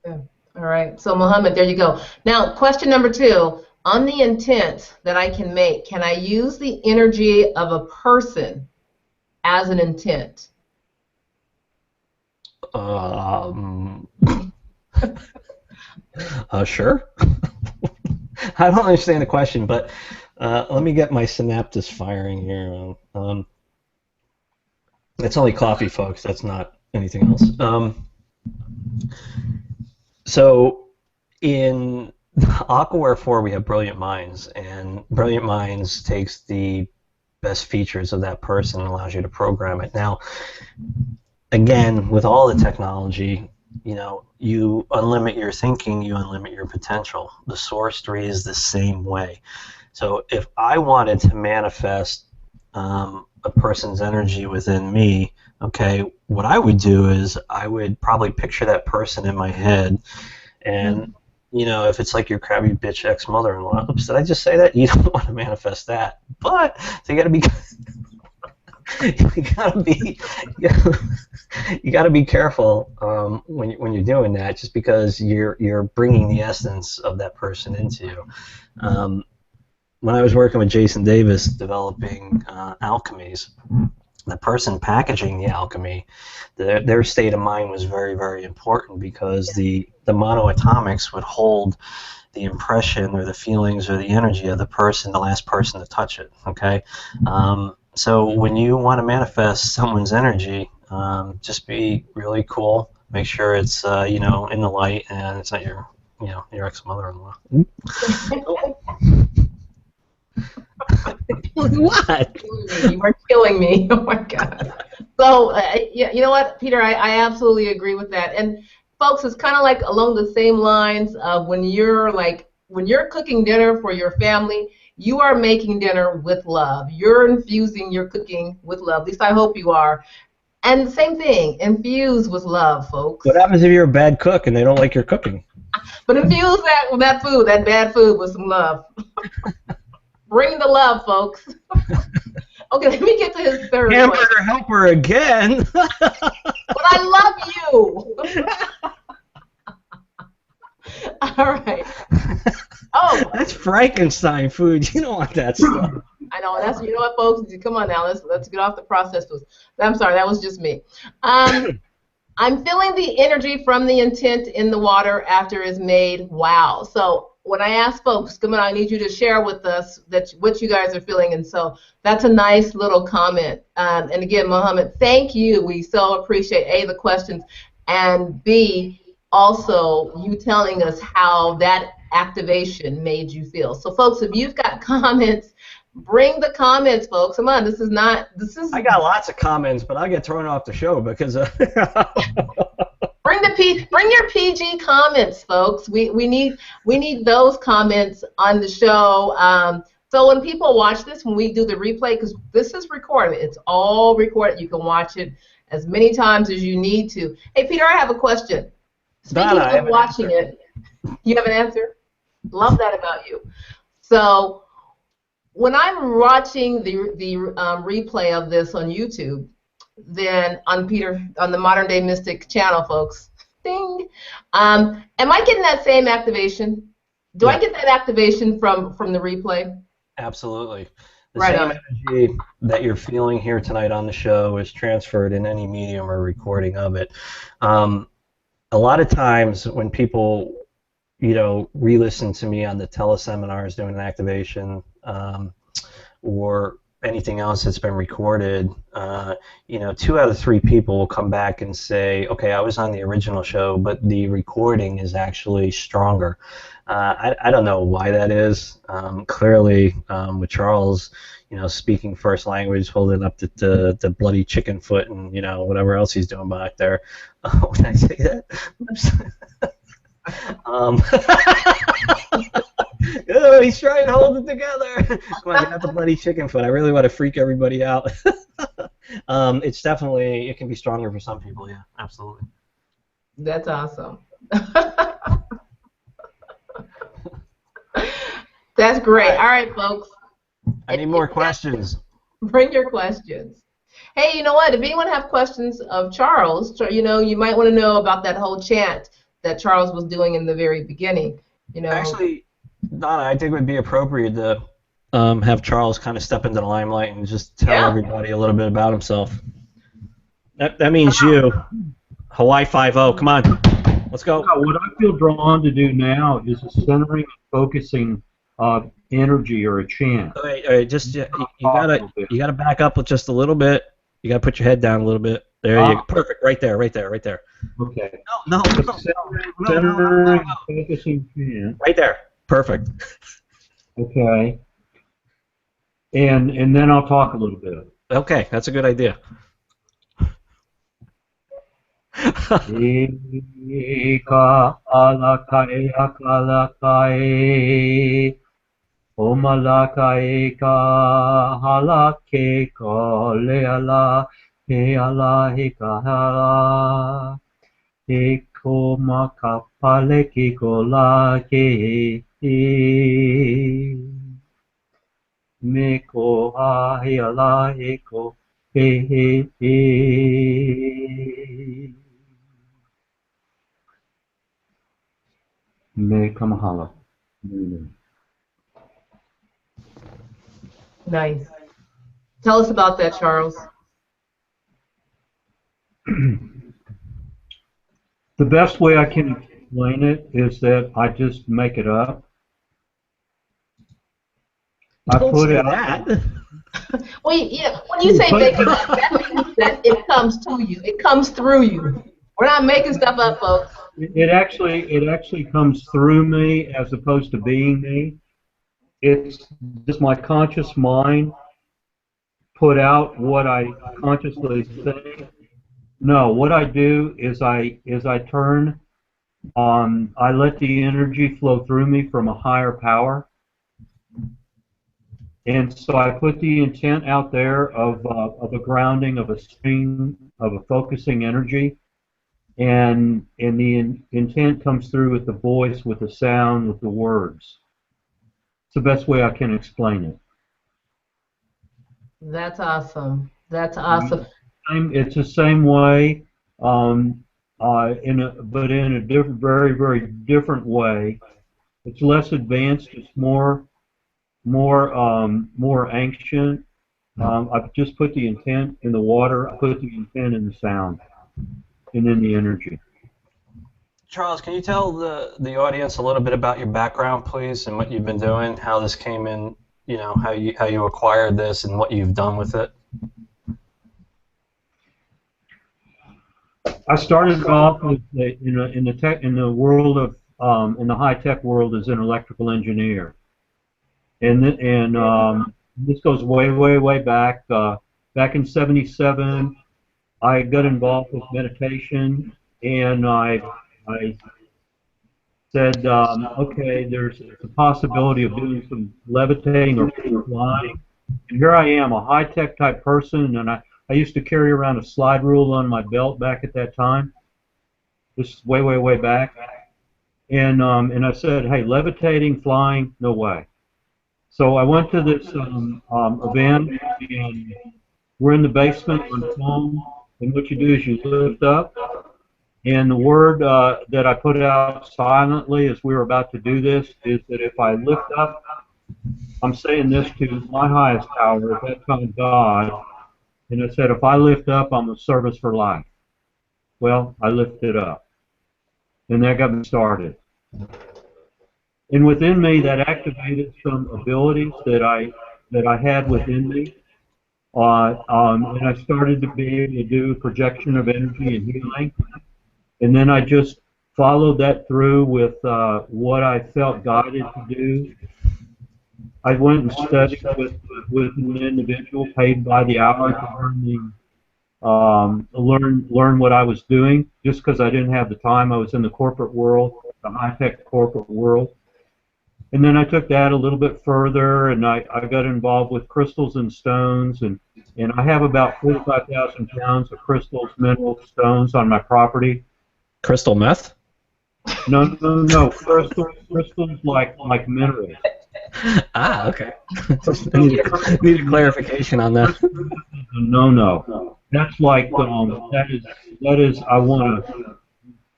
Yeah. All right. So, Muhammad, there you go. Now, question number 2. On the intent that I can make, can I use the energy of a person as an intent? Sure. I don't understand the question, but let me get my synapses firing here. It's only coffee, folks. That's not anything else. So in Aquaware 4, we have Brilliant Minds, and Brilliant Minds takes the best features of that person and allows you to program it. Now, again, with all the technology, you know, you unlimit your thinking, you unlimit your potential. The Source 3 is the same way. So if I wanted to manifest a person's energy within me, okay, what I would do is I would probably picture that person in my head, and you know, if it's like your crabby bitch ex-mother-in-law, oops, did I just say that? You don't want to manifest that, but so you got to be you got to be careful when you're doing that, just because you're bringing the essence of that person into you. When I was working with Jason Davis developing alchemies, the person packaging the alchemy, their state of mind was very, very important, because the monoatomics would hold the impression or the feelings or the energy of the person, the last person to touch it. Okay, so when you want to manifest someone's energy, just be really cool. Make sure it's you know, in the light, and it's not your, you know, your ex-mother-in-law. What? You are killing me. Oh my God. So yeah, you know what, Peter? I absolutely agree with that. And folks, it's kind of like along the same lines of when you're cooking dinner for your family, you are making dinner with love. You're infusing your cooking with love. At least I hope you are. And the same thing, infuse with love, folks. What happens if you're a bad cook and they don't like your cooking? But infuse that bad food with some love. Bring the love, folks. Okay, let me get to his third Hamburger question. helper again. But I love you. All right. Oh, that's Frankenstein food. You don't want that stuff. I know. That's, you know what, folks? Come on now. Let's get off the processed foods. I'm sorry. That was just me. I'm feeling the energy from the intent in the water after it's made. Wow. So when I ask folks, come on, I need you to share with us what you guys are feeling. And so that's a nice little comment. And again, Muhammad, thank you. We so appreciate, A, the questions, and B, also you telling us how that activation made you feel. So folks, if you've got comments, bring the comments, folks. Come on, this is. I got lots of comments, but I get thrown off the show because Bring your PG comments, folks. We need those comments on the show. So when people watch this, when we do the replay, because this is recorded, it's all recorded. You can watch it as many times as you need to. Hey, Peter, I have a question. Speaking of watching it, you have an answer? Love that about you. So when I'm watching the replay of this on YouTube, then on the Modern Day Mystic channel, folks, ding. Am I getting that same activation? Do I get that activation from the replay? Absolutely. The Right same on. energy that you're feeling here tonight on the show is transferred in any medium or recording of it. A lot of times when people, re-listen to me on the teleseminars doing an activation, or anything else that's been recorded, 2 out of 3 people will come back and say, okay, I was on the original show, but the recording is actually stronger. I don't know why that is. Clearly, with Charles, speaking first language, holding up the bloody chicken foot and, whatever else he's doing back there. When I say that? Oh, he's trying to hold it together. Come on, I got the bloody chicken foot. I really want to freak everybody out. It's definitely, it can be stronger for some people, yeah, absolutely. That's awesome. That's great. All right, folks. I need more questions. Bring your questions. Hey, you know what? If anyone have questions of Charles, you might want to know about that whole chant that Charles was doing in the very beginning. Actually, Donna, I think it would be appropriate to have Charles kind of step into the limelight and just tell everybody a little bit about himself. That means you. Hawaii 5-0. Come on. Let's go. What I feel drawn to do now is a centering and focusing energy or a chant. All right, just you gotta back up with just a little bit. You gotta put your head down a little bit. There you go. Perfect. Right there. Okay. No. Centering, focusing chant. Right there. Perfect. Okay. And then I'll talk a little bit. Okay, that's a good idea. Eka alakae akalakae Omalakae ka halake ka leala he ala he ka hala Eko makapale ki ko la ke me ko ha he ala eko he Me kamahala. Nice. Tell us about that, Charles. The best way I can explain it is that I just make it up. Don't say that. Well, when you say make it up, that means that it comes to you. It comes through you. We're not making stuff up, folks. It actually comes through me as opposed to being me. It's just my conscious mind put out what I consciously think. No, what I do is I turn on. I let the energy flow through me from a higher power, and so I put the intent out there of a grounding, of a stream, of a focusing energy. And the intent comes through with the voice, with the sound, with the words. It's the best way I can explain it. That's awesome. That's awesome. It's the same way, but in a different, very, very different way. It's less advanced. It's more ancient. I've just put the intent in the water. I put the intent in the sound. And then the energy. Charles, can you tell the audience a little bit about your background, please, and what you've been doing, how this came in, how you acquired this, and what you've done with it? I started off with in the world of in the high tech world as an electrical engineer, and this goes way back. Back in '77. I got involved with meditation, and I said, okay, there's a possibility of doing some levitating or flying. And here I am, a high-tech type person, and I used to carry around a slide rule on my belt back at that time. This is way back. And I said, hey, levitating, flying, no way. So I went to this event, and we're in the basement on foam. And what you do is you lift up, And the word that I put out silently as we were about to do this is that if I lift up, I'm saying this to my highest power, at that time God, and I said, if I lift up, I'm a service for life. Well, I lifted up, and that got me started. And within me, that activated some abilities that I had within me. And I started to be able to do projection of energy and healing. And then I just followed that through with what I felt guided to do. I went and studied with an individual paid by the hour to learn what I was doing. Just because I didn't have the time, I was in the corporate world, the high-tech corporate world. And then I took that a little bit further, and I got involved with crystals and stones, and I have about 45,000 pounds of crystals, minerals, stones on my property. Crystal meth? No. Crystals like minerals. Ah, okay. need a clarification on that. No. That's like that is. I want to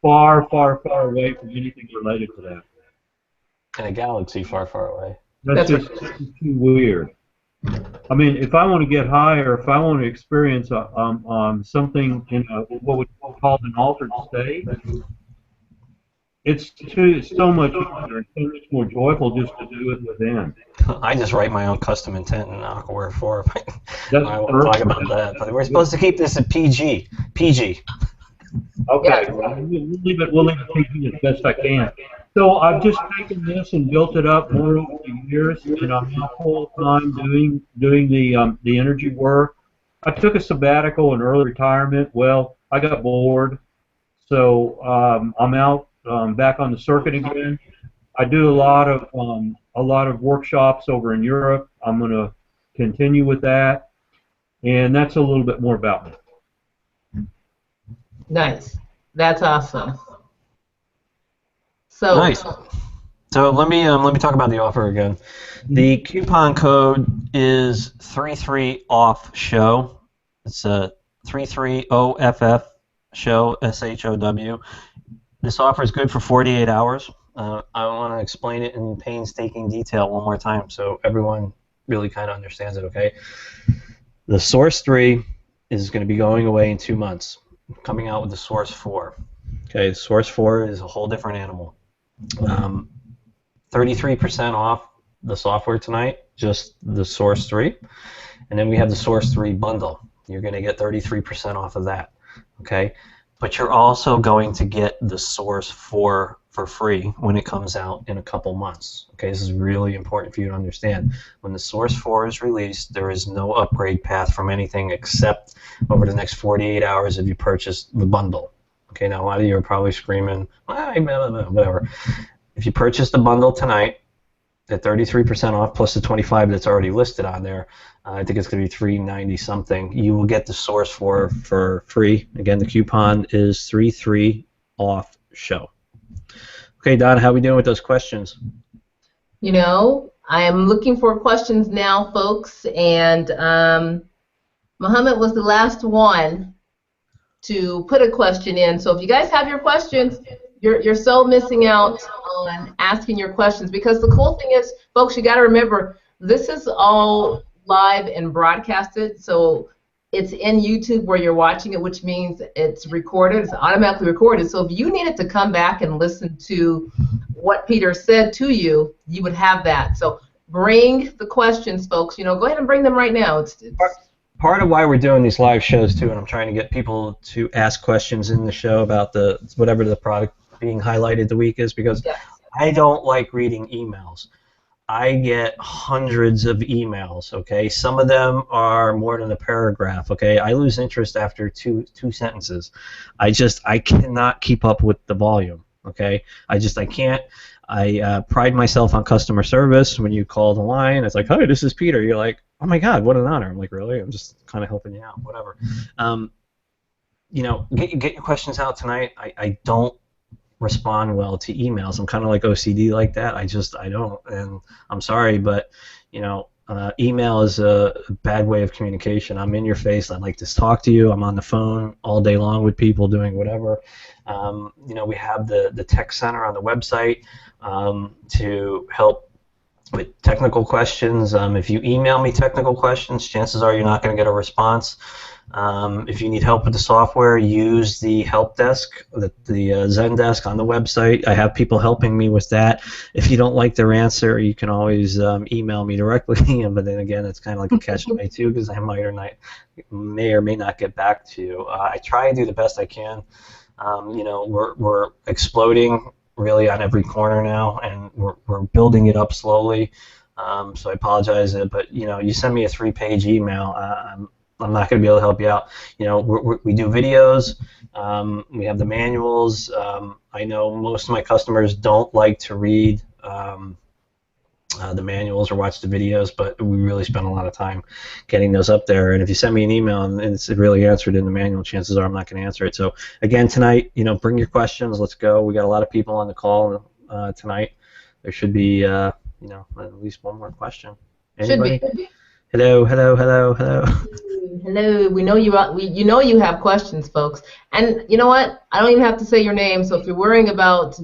far away from anything related to that. In a galaxy far away. That's just too weird. I mean, if I want to get higher, if I want to experience something in what we call an altered state, it's so much easier and so much more joyful just to do it within. I just write my own custom intent in Aquaware 4. That's I won't talk about that, but we're supposed to keep this at PG. PG. Okay, well, we'll leave it PG as best I can. So I've just taken this and built it up more over the years, and I'm now full time doing the energy work. I took a sabbatical and early retirement. Well, I got bored, so I'm out back on the circuit again. I do a lot of workshops over in Europe. I'm going to continue with that, and that's a little bit more about me. Nice. That's awesome. So nice. So let me talk about the offer again. The coupon code is 33OFF-SHOW. It's a 33OFF show, SHOW. This offer is good for 48 hours. I want to explain it in painstaking detail one more time so everyone really kind of understands it, okay? The Source 3 is going to be going away in 2 months. I'm coming out with the Source 4. Okay, Source 4 is a whole different animal. 33% off the software tonight, just the Source 3. And then we have the Source 3 bundle. You're going to get 33% off of that, okay? But you're also going to get the Source 4 for free when it comes out in a couple months. Okay, this is really important for you to understand. When the Source 4 is released, there is no upgrade path from anything except over the next 48 hours if you purchase the bundle. Okay, now a lot of you are probably screaming, whatever. If you purchase the bundle tonight at 33% off plus the 25 that's already listed on there, I think it's going to be $390 something. You will get the Source 4 for free. Again, the coupon is 33OFF-SHOW. Okay, Don, how are we doing with those questions? You know, I am looking for questions now, folks, and Muhammad was the last one to put a question in. So if you guys have your questions, you're so missing out on asking your questions, because the cool thing is, folks, you got to remember, this is all live and broadcasted, so it's in YouTube where you're watching it, which means it's recorded, it's automatically recorded. So if you needed to come back and listen to what Peter said to you, you would have that. So bring the questions, folks. You know, go ahead and bring them right now. It's part of why we're doing these live shows too, and I'm trying to get people to ask questions in the show about whatever the product being highlighted the week is, because yes. I don't like reading emails. I get hundreds of emails, okay? Some of them are more than a paragraph, okay? I lose interest after two sentences. I cannot keep up with the volume, okay? I can't. I pride myself on customer service. When you call the line, it's like, hi, this is Peter. You're like, oh my God, what an honor. I'm like, really? I'm just kind of helping you out, whatever. You know, get your questions out tonight. I don't respond well to emails. I'm kind of like OCD like that. I don't, and I'm sorry, but you know, email is a bad way of communication. I'm in your face. I'd like to talk to you. I'm on the phone all day long with people doing whatever. You know, we have the tech center on the website to help with technical questions. If you email me technical questions, chances are you're not going to get a response. If you need help with the software, use the help desk, the Zendesk on the website. I have people helping me with that. If you don't like their answer, you can always email me directly. But then again, it's kind of like a catch-22 because I may or may not get back to you. I try and do the best I can. You know, we're exploding really on every corner now, and we're building it up slowly. So I apologize, but you know, you send me a 3-page email, I'm not going to be able to help you out. You know, we do videos. We have the manuals. I know most of my customers don't like to read the manuals or watch the videos, but we really spend a lot of time getting those up there. And if you send me an email and it's really answered in the manual, chances are I'm not going to answer it. So again, tonight, you know, bring your questions. Let's go. We got a lot of people on the call tonight. There should be, you know, at least one more question. Anybody? Should be. Hello, hello, hello, hello. Hello. We know you. You know you have questions, folks. And you know what? I don't even have to say your name. So if you're worrying about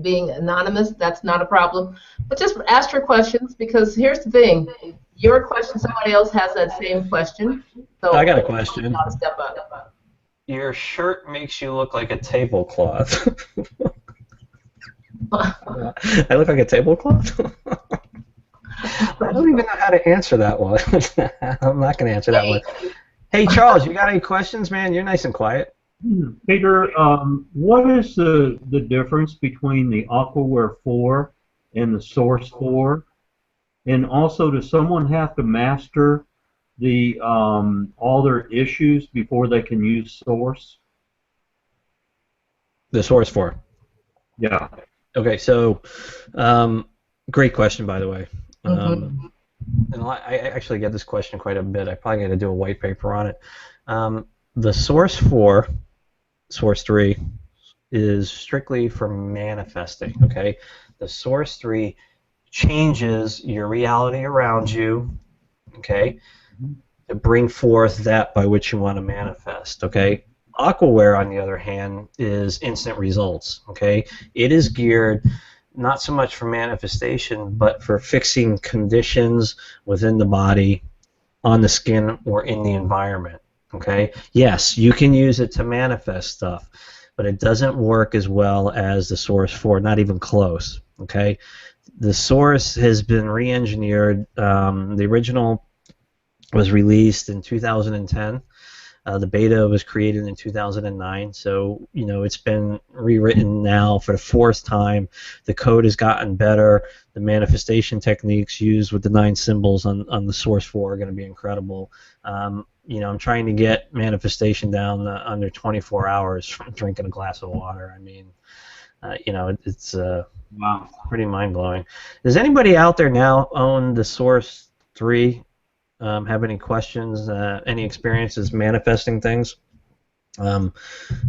being anonymous, that's not a problem. But just ask your questions, because here's the thing: your question, somebody else has that same question. So I got a question. Step up. Your shirt makes you look like a tablecloth. I look like a tablecloth? I don't even know how to answer that one. I'm not going to answer that one. Hey, Charles, you got any questions, man? You're nice and quiet. Peter, what is the difference between the Aquaware 4 and the Source 4? And also, does someone have to master the all their issues before they can use Source? The Source 4. Yeah. Okay, so great question, by the way. Mm-hmm. And I actually get this question quite a bit. I probably got to do a white paper on it. The Source 4, Source 3, is strictly for manifesting, okay? The Source 3 changes your reality around you, okay, to bring forth that by which you want to manifest, okay? Aquaware, on the other hand, is instant results, okay? It is geared not so much for manifestation, but for fixing conditions within the body, on the skin, or in the environment, okay? Yes, you can use it to manifest stuff, but it doesn't work as well as the Source 4, not even close, okay? The Source has been re-engineered. The original was released in 2010. The beta was created in 2009, so you know it's been rewritten now for the 4th time. The code has gotten better. The manifestation techniques used with the 9 symbols on the Source 4 are going to be incredible. You know, I'm trying to get manifestation down under 24 hours from drinking a glass of water. I mean, you know, it's wow, pretty mind-blowing. Does anybody out there now own the Source 3? Have any questions, any experiences manifesting things?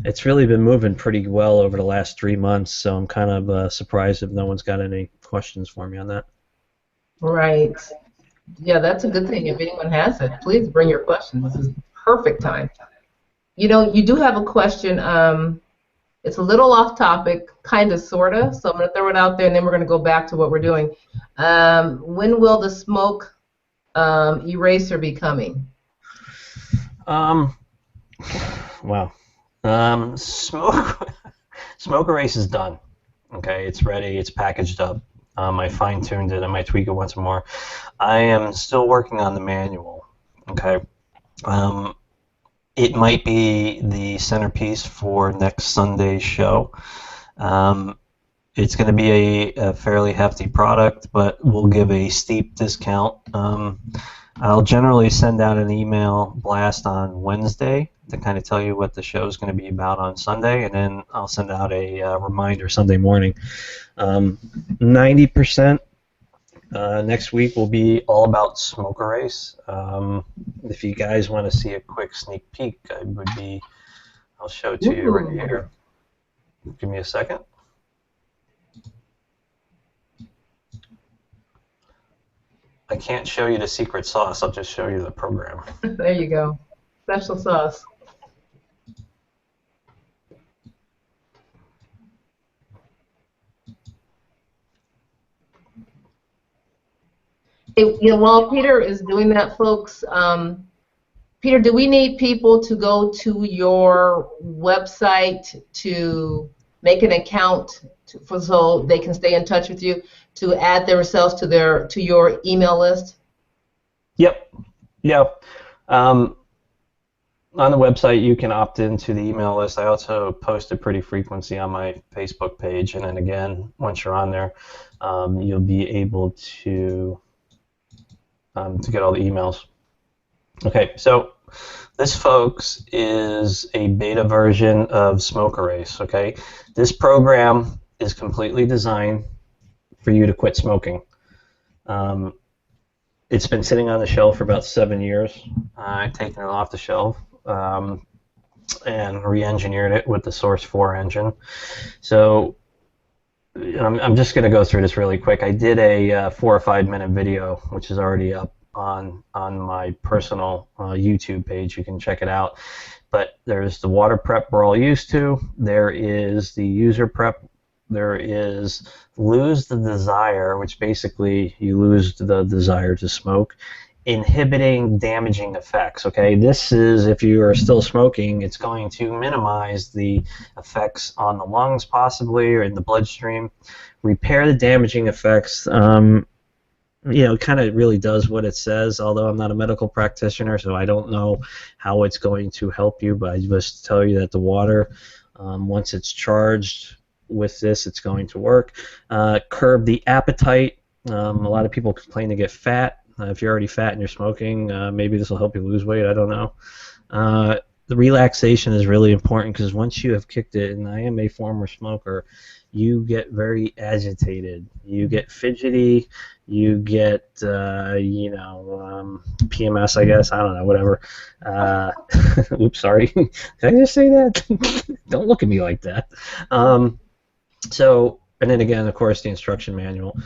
It's really been moving pretty well over the last 3 months, so I'm kind of surprised if no one's got any questions for me on that. Right. Yeah, that's a good thing. If anyone has it, please bring your questions. This is perfect time. You know, you do have a question. It's a little off topic, kind of, sort of, so I'm going to throw it out there, and then we're going to go back to what we're doing. When will the smoke eraser be coming? Wow. Smoke erase is done. Okay, it's ready. It's packaged up. I fine-tuned it. I might tweak it once more. I am still working on the manual. Okay. It might be the centerpiece for next Sunday's show. It's going to be a fairly hefty product, but we'll give a steep discount. I'll generally send out an email blast on Wednesday to kind of tell you what the show is going to be about on Sunday, and then I'll send out a reminder Sunday morning. 90% next week will be all about smoke erase. If you guys want to see a quick sneak peek, I'll show it to you right here. Give me a second. I can't show you the secret sauce. I'll just show you the program. There you go. Special sauce. While Peter is doing that, folks, Peter, do we need people to go to your website to make an account so they can stay in touch with you, to add themselves to your email list? Yep. Yep. On the website, you can opt into the email list. I also post it pretty frequently on my Facebook page, and then again, once you're on there, you'll be able to get all the emails. Okay, so this, folks, is a beta version of Smoke Erase. Okay, this program is completely designed for you to quit smoking. It's been sitting on the shelf for about 7 years. I've taken it off the shelf and re-engineered it with the Source 4 engine. So I'm just going to go through this really quick. I did a 4 or 5 minute video, which is already up on my personal YouTube page. You can check it out. But there's the water prep we're all used to. There is the user prep. There is lose the desire, which basically you lose the desire to smoke. Inhibiting damaging effects. Okay, this is, if you are still smoking, it's going to minimize the effects on the lungs possibly, or in the bloodstream. Repair the damaging effects. Kind of really does what it says, although I'm not a medical practitioner, so I don't know how it's going to help you, but I just tell you that the water, once it's charged with this, it's going to work. Curb the appetite. A lot of people complain to get fat. If you're already fat and you're smoking, maybe this will help you lose weight. I don't know. The relaxation is really important, because once you have kicked it, and I am a former smoker, you get very agitated. You get fidgety. You get, PMS, I guess. I don't know, whatever. Oops, sorry. Did I just say that? Don't look at me like that. And then again, of course, the instruction manual.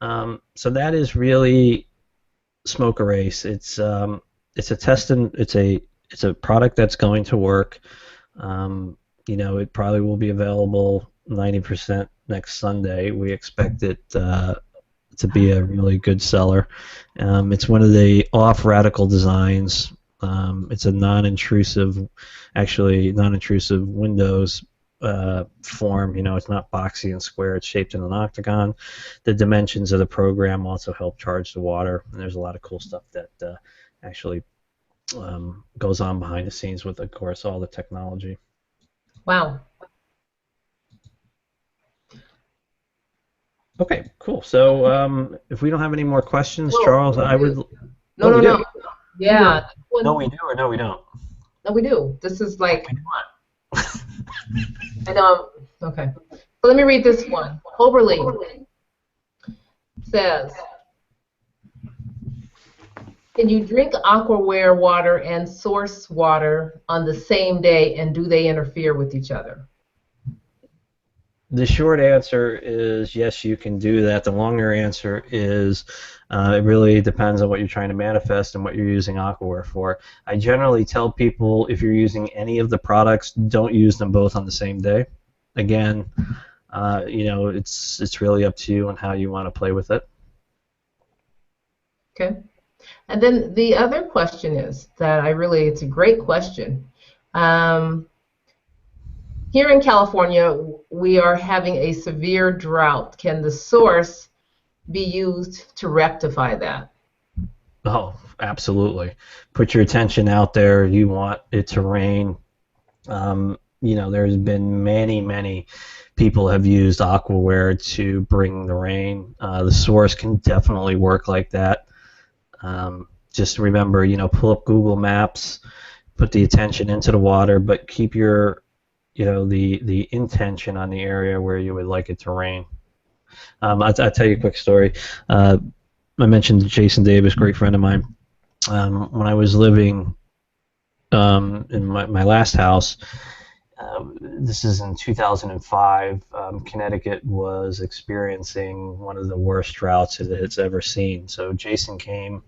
So that is really Smoke Erase. It's a test, and it's a product that's going to work. It probably will be available 90% next Sunday. We expect it to be a really good seller. It's one of the off-radical designs. It's a non-intrusive Windows form. It's not boxy and square. It's shaped in an octagon. The dimensions of the program also help charge the water, and there's a lot of cool stuff that actually goes on behind the scenes with, of course, all the technology. Wow. Okay, cool. So if we don't have any more questions, Charles, I would... No. Yeah. No, we do, or no, we don't? No, we do. This is like... I know. Okay. So let me read this one. Hoberly says, can you drink Aquaware water and source water on the same day, and do they interfere with each other? The short answer is yes, you can do that. The longer answer is it really depends on what you're trying to manifest and what you're using Aquaware for. I generally tell people, if you're using any of the products, don't use them both on the same day. Again, it's really up to you on how you want to play with it. Okay. And then the other question is that it's a great question. Here in California, we are having a severe drought. Can the source be used to rectify that? Oh, absolutely. Put your attention out there. You want it to rain. There's been many people have used Aquaware to bring the rain. The source can definitely work like that. Just remember, pull up Google Maps, put the attention into the water, but keep your the intention on the area where you would like it to rain. I'll tell you a quick story. I mentioned Jason Davis, great friend of mine. When I was living in my last house, this is in 2005, Connecticut was experiencing one of the worst droughts that it's ever seen. So Jason came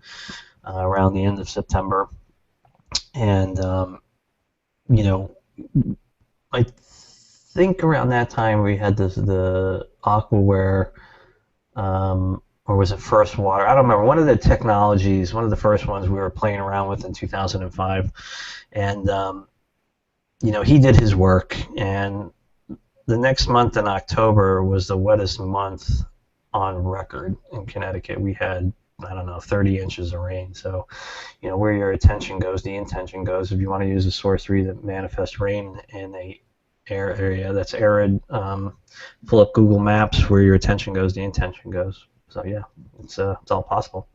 around the end of September, and I think around that time we had the Aquaware or was it First Water? I don't remember. One of the technologies, one of the first ones we were playing around with in 2005, and he did his work, and the next month in October was the wettest month on record in Connecticut. We had, I don't know, 30 inches of rain. So, where your attention goes, the intention goes. If you want to use a source 3 that manifests rain in a area that's arid, pull up Google Maps. Where your attention goes, the intention goes. So yeah, it's all possible.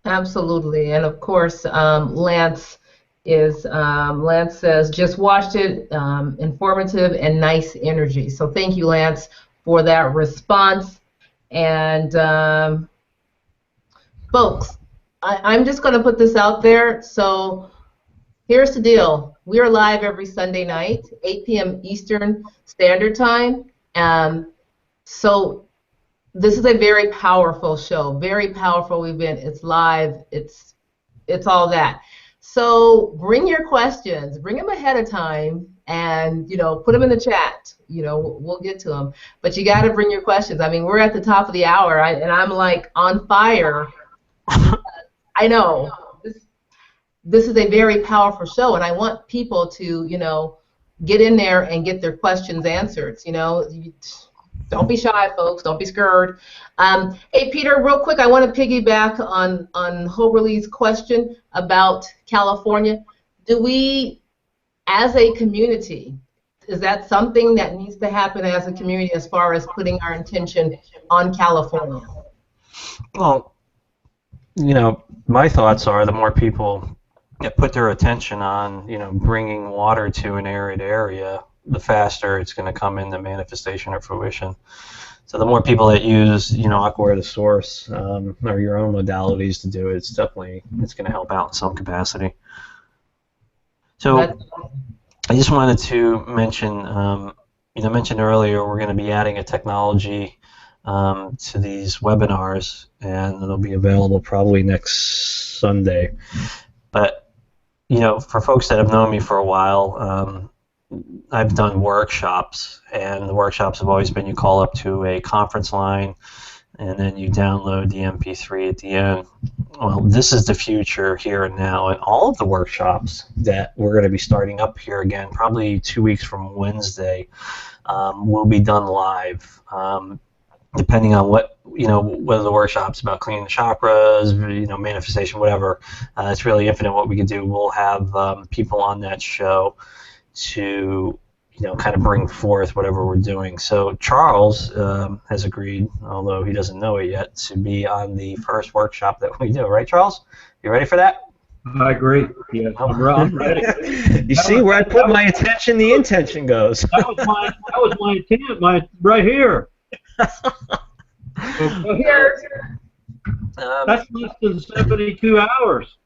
Absolutely, and of course, Lance says just watched it, informative and nice energy. So thank you, Lance, for that response. And folks, I'm just going to put this out there. So here's the deal. We are live every Sunday night, 8 p.m. Eastern Standard Time. So this is a very powerful show, very powerful event. It's live. It's all that. So bring your questions. Bring them ahead of time, and put them in the chat. We'll get to them. But you got to bring your questions. I mean, we're at the top of the hour, and I'm like on fire. I know this is a very powerful show, and I want people to get in there and get their questions answered. Don't be shy, folks. Don't be scared. Hey, Peter, real quick, I want to piggyback on Hoberly's question about California. Do we, as a community, is that something that needs to happen as a community as far as putting our intention on California? Well, my thoughts are the more people that put their attention on, bringing water to an arid area, the faster it's going to come into manifestation or fruition. So the more people that use, Aqua to Source or your own modalities to do it, it's going to help out in some capacity. So I just wanted to mention, mentioned earlier we're going to be adding a technology to these webinars, and it'll be available probably next Sunday. But for folks that have known me for a while, I've done workshops, and the workshops have always been you call up to a conference line and then you download the MP3 at the end. Well, this is the future here and now, and all of the workshops that we're going to be starting up here again, probably 2 weeks from Wednesday, will be done live. Depending on whether the workshop's about cleaning the chakras, manifestation, whatever, it's really infinite what we can do. We'll have people on that show to kind of bring forth whatever we're doing. So Charles has agreed, although he doesn't know it yet, to be on the first workshop that we do. Right, Charles? You ready for that? I agree. Yeah, I'm ready. You see where I put my attention, the intention goes. That was my intent, right here. That's less than 72 hours.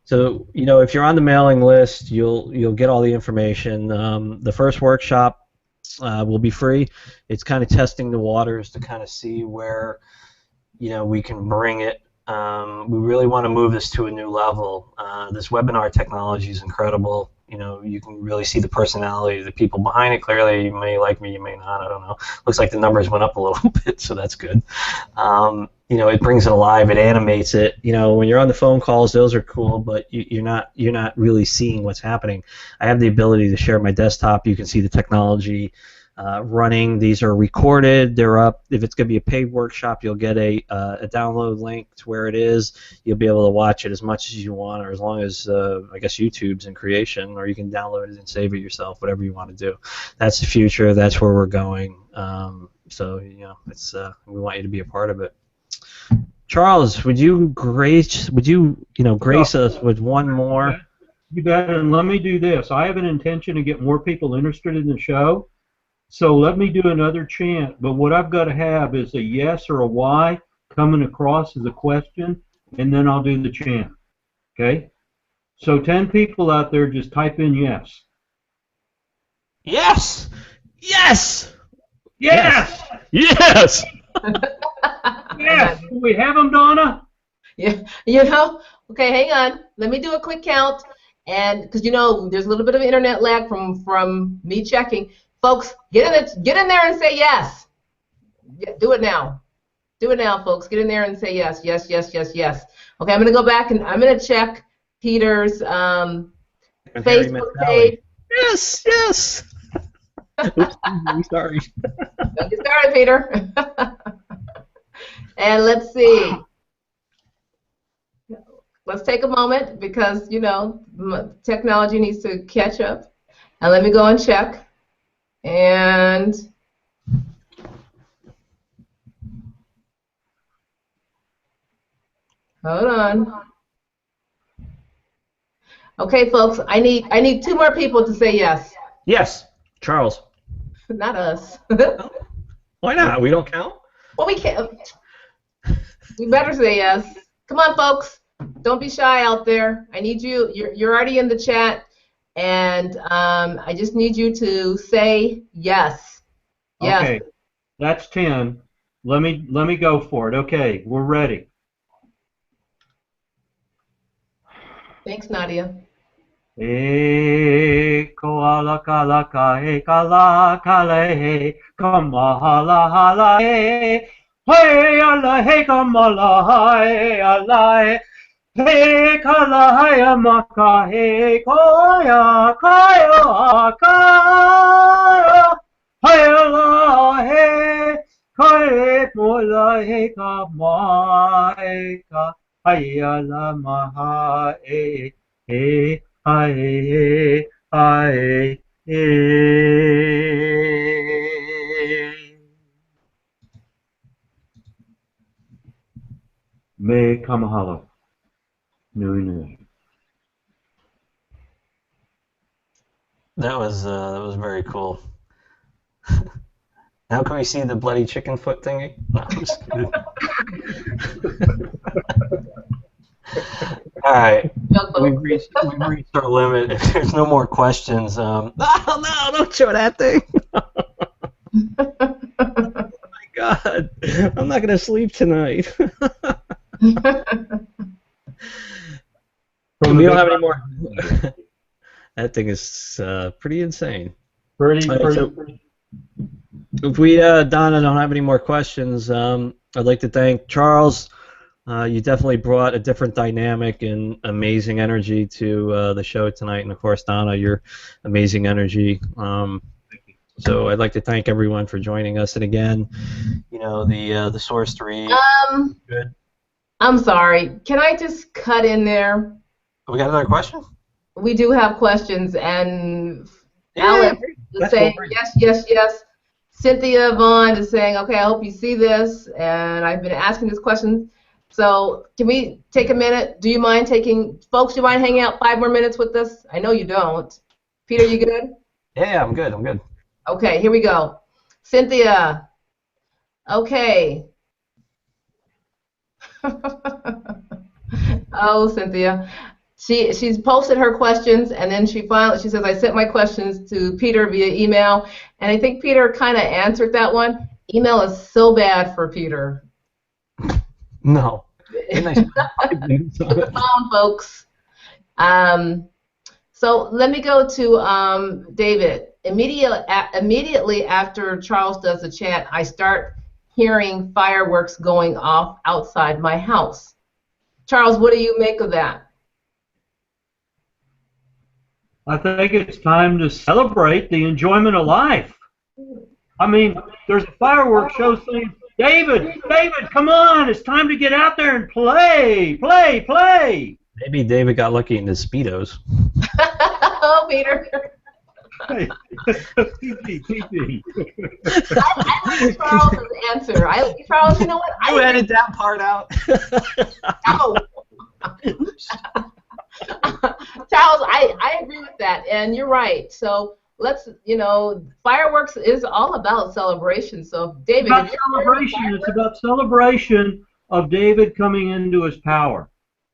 So, if you're on the mailing list, you'll get all the information. The first workshop will be free. It's kind of testing the waters to kind of see where, we can bring it. We really want to move this to a new level. This webinar technology is incredible. You can really see the personality of the people behind it. Clearly, you may like me, you may not. I don't know. Looks like the numbers went up a little bit, so that's good. It brings it alive. It animates it. When you're on the phone calls, those are cool, but you're not really seeing what's happening. I have the ability to share my desktop. You can see the technology running. These are recorded. They're up. If it's going to be a paid workshop, you'll get a download link to where it is. You'll be able to watch it as much as you want, or as long as I guess YouTube's in creation, or you can download it and save it yourself. Whatever you want to do. That's the future. That's where we're going. So it's we want you to be a part of it. Charles, would you grace us with one more? You bet. And let me do this. I have an intention to get more people interested in the show. So let me do another chant. But what I've got to have is a yes or a Y coming across as a question, and then I'll do the chant. Okay? So 10 people out there, just type in yes. Yes! Yes! Yes! Yes! Yes! Do we have them, Donna? Yeah, okay, hang on. Let me do a quick count, and because there's a little bit of internet lag from me checking. Folks, get in there and say yes. Do it now. Do it now, folks. Get in there and say yes, yes, yes, yes, yes. Okay, I'm going to go back and I'm going to check Peter's Facebook page. Yes, yes. Oops, sorry. Don't get started, Peter. And let's see. Let's take a moment because, you know, technology needs to catch up. And let me go and check. And hold on. Okay, folks, I need 2 more people to say yes. Yes, Charles. Not us. Why not? We don't count? Well, we can't. We better say yes. Come on, folks. Don't be shy out there. I need you. You're already in the chat, and I just need you to say yes. Yes. Okay, that's 10. Let me go for it. Okay, we're ready. Thanks, Nadia. E koala kala ka e kala kala he kamahala hala he hey ala he kamala hai ala he kala hai amaka he koya kaya kaya hai ala he kai mola he kamai ka hai ala maha he Aye, aye, Me kamahala. Nui nui. That was very cool. Now can we see the bloody chicken foot thingy? No, I'm just kidding. All right, we've reached our limit. If there's no more questions, oh no! Don't show that thing. Oh my God, I'm not gonna sleep tonight. We don't have any more. That thing is pretty insane. Pretty. So, if we, Donna, don't have any more questions, I'd like to thank Charles. You definitely brought a different dynamic and amazing energy to the show tonight, and of course, Donna, your amazing energy. So I'd like to thank everyone for joining us, and again, you know, the Source 3. Good. I'm sorry. Can I just cut in there? We got another question? We do have questions, and Yeah, Alex is That's saying cool. yes, yes, yes. Cynthia Vaughn is saying, okay, I hope you see this, and I've been asking this question. So can we take a minute? Do you mind folks, do you mind hanging out 5 more minutes with us? I know you don't. Peter, you good? Yeah, I'm good. I'm good. Okay, here we go. Cynthia. Okay. Oh, Cynthia. She's posted her questions, and then she says, I sent my questions to Peter via email, and I think Peter kind of answered that one. Email is so bad for Peter. No. Phone, folks. So let me go to David. Immediately after Charles does the chant, I start hearing fireworks going off outside my house. Charles, what do you make of that? I think it's time to celebrate the enjoyment of life. I mean, there's a fireworks show saying, David, come on, it's time to get out there and play. Maybe David got lucky in his Speedos. Oh, Peter. Hey, I like Charles' answer. Charles, you know what? You edit that part out. No. Charles, I agree with that, and you're right. So let's, fireworks is all about celebration. So, David, it's about celebration of David coming into his power.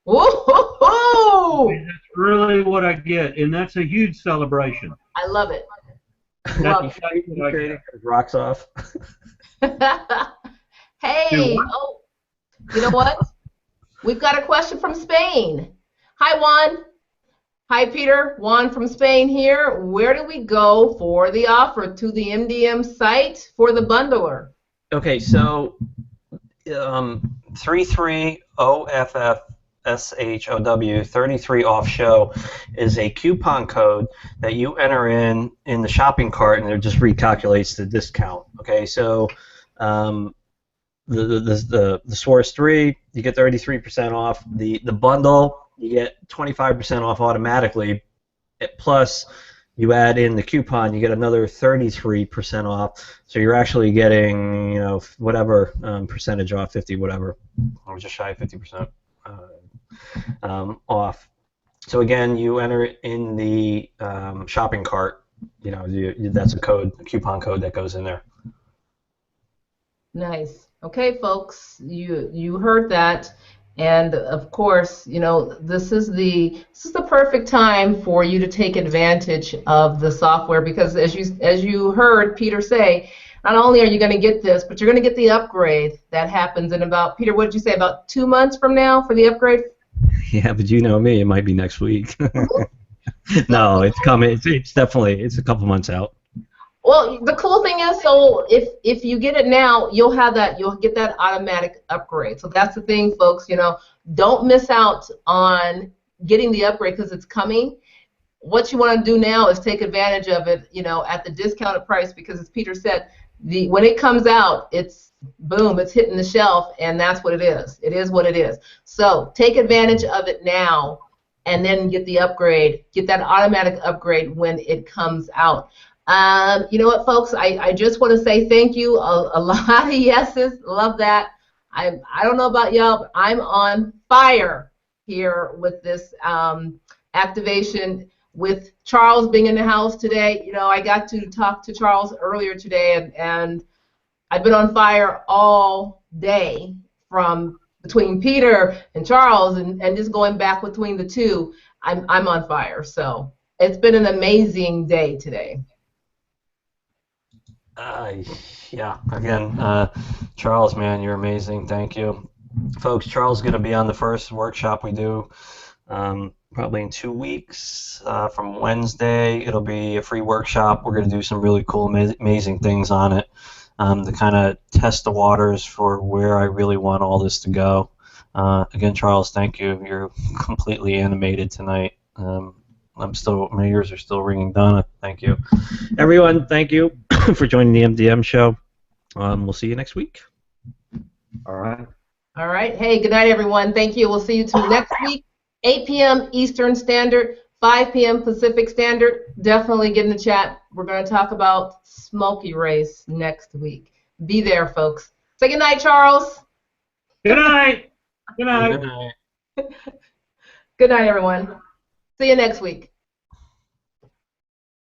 Woo-hoo-hoo! That's really what I get, and that's a huge celebration. I love it. That's Rocks off. Hey, oh, you know what? We've got a question from Spain. Hi, Juan. Hi, Peter. Juan from Spain here. Where do we go for the offer? To the MDM site for the bundler? Okay, so 33OFFSHOW 33 off show is a coupon code that you enter in the shopping cart, and it just recalculates the discount. Okay, so the Source 3, you get 33% off. The bundle, you get 25% off automatically. Plus, you add in the coupon, you get another 33% off. So you're actually getting, whatever percentage off, 50, whatever, or just shy of 50% off. So again, you enter it in the shopping cart. That's a coupon code that goes in there. Nice. Okay, folks, you heard that. And of course, this is the perfect time for you to take advantage of the software, because as you heard Peter say, not only are you going to get this, but you're going to get the upgrade that happens in about, Peter, what did you say, about 2 months from now for the upgrade? Yeah, but you know me, it might be next week. No, it's coming. It's definitely a couple months out. Well, the cool thing is, so if you get it now, you'll get that automatic upgrade. So that's the thing, folks. Don't miss out on getting the upgrade because it's coming. What you want to do now is take advantage of it, at the discounted price, because as Peter said, when it comes out, it's boom, it's hitting the shelf, and that's what it is. It is what it is. So take advantage of it now, and then get the upgrade. Get that automatic upgrade when it comes out. You know what, folks? I just want to say thank you. A lot of yeses. Love that. I don't know about y'all, but I'm on fire here with this activation. With Charles being in the house today, I got to talk to Charles earlier today, and I've been on fire all day from between Peter and Charles, and just going back between the two. I'm on fire. So it's been an amazing day today. Yeah, again, Charles, man, you're amazing. Thank you. Folks, Charles is going to be on the first workshop we do probably in 2 weeks. From Wednesday, it'll be a free workshop. We're going to do some really cool, amazing things on it to kind of test the waters for where I really want all this to go. Again, Charles, thank you. You're completely animated tonight. My ears are still ringing. Donna, thank you. Everyone, thank you for joining the MDM show. We'll see you next week. All right. All right. Hey, good night, everyone. Thank you. We'll see you till next week, 8 p.m. Eastern Standard, 5 p.m. Pacific Standard. Definitely get in the chat. We're going to talk about Smoky Race next week. Be there, folks. Say good night, Charles. Good night. Good night. Good night. Good night, everyone. See you next week.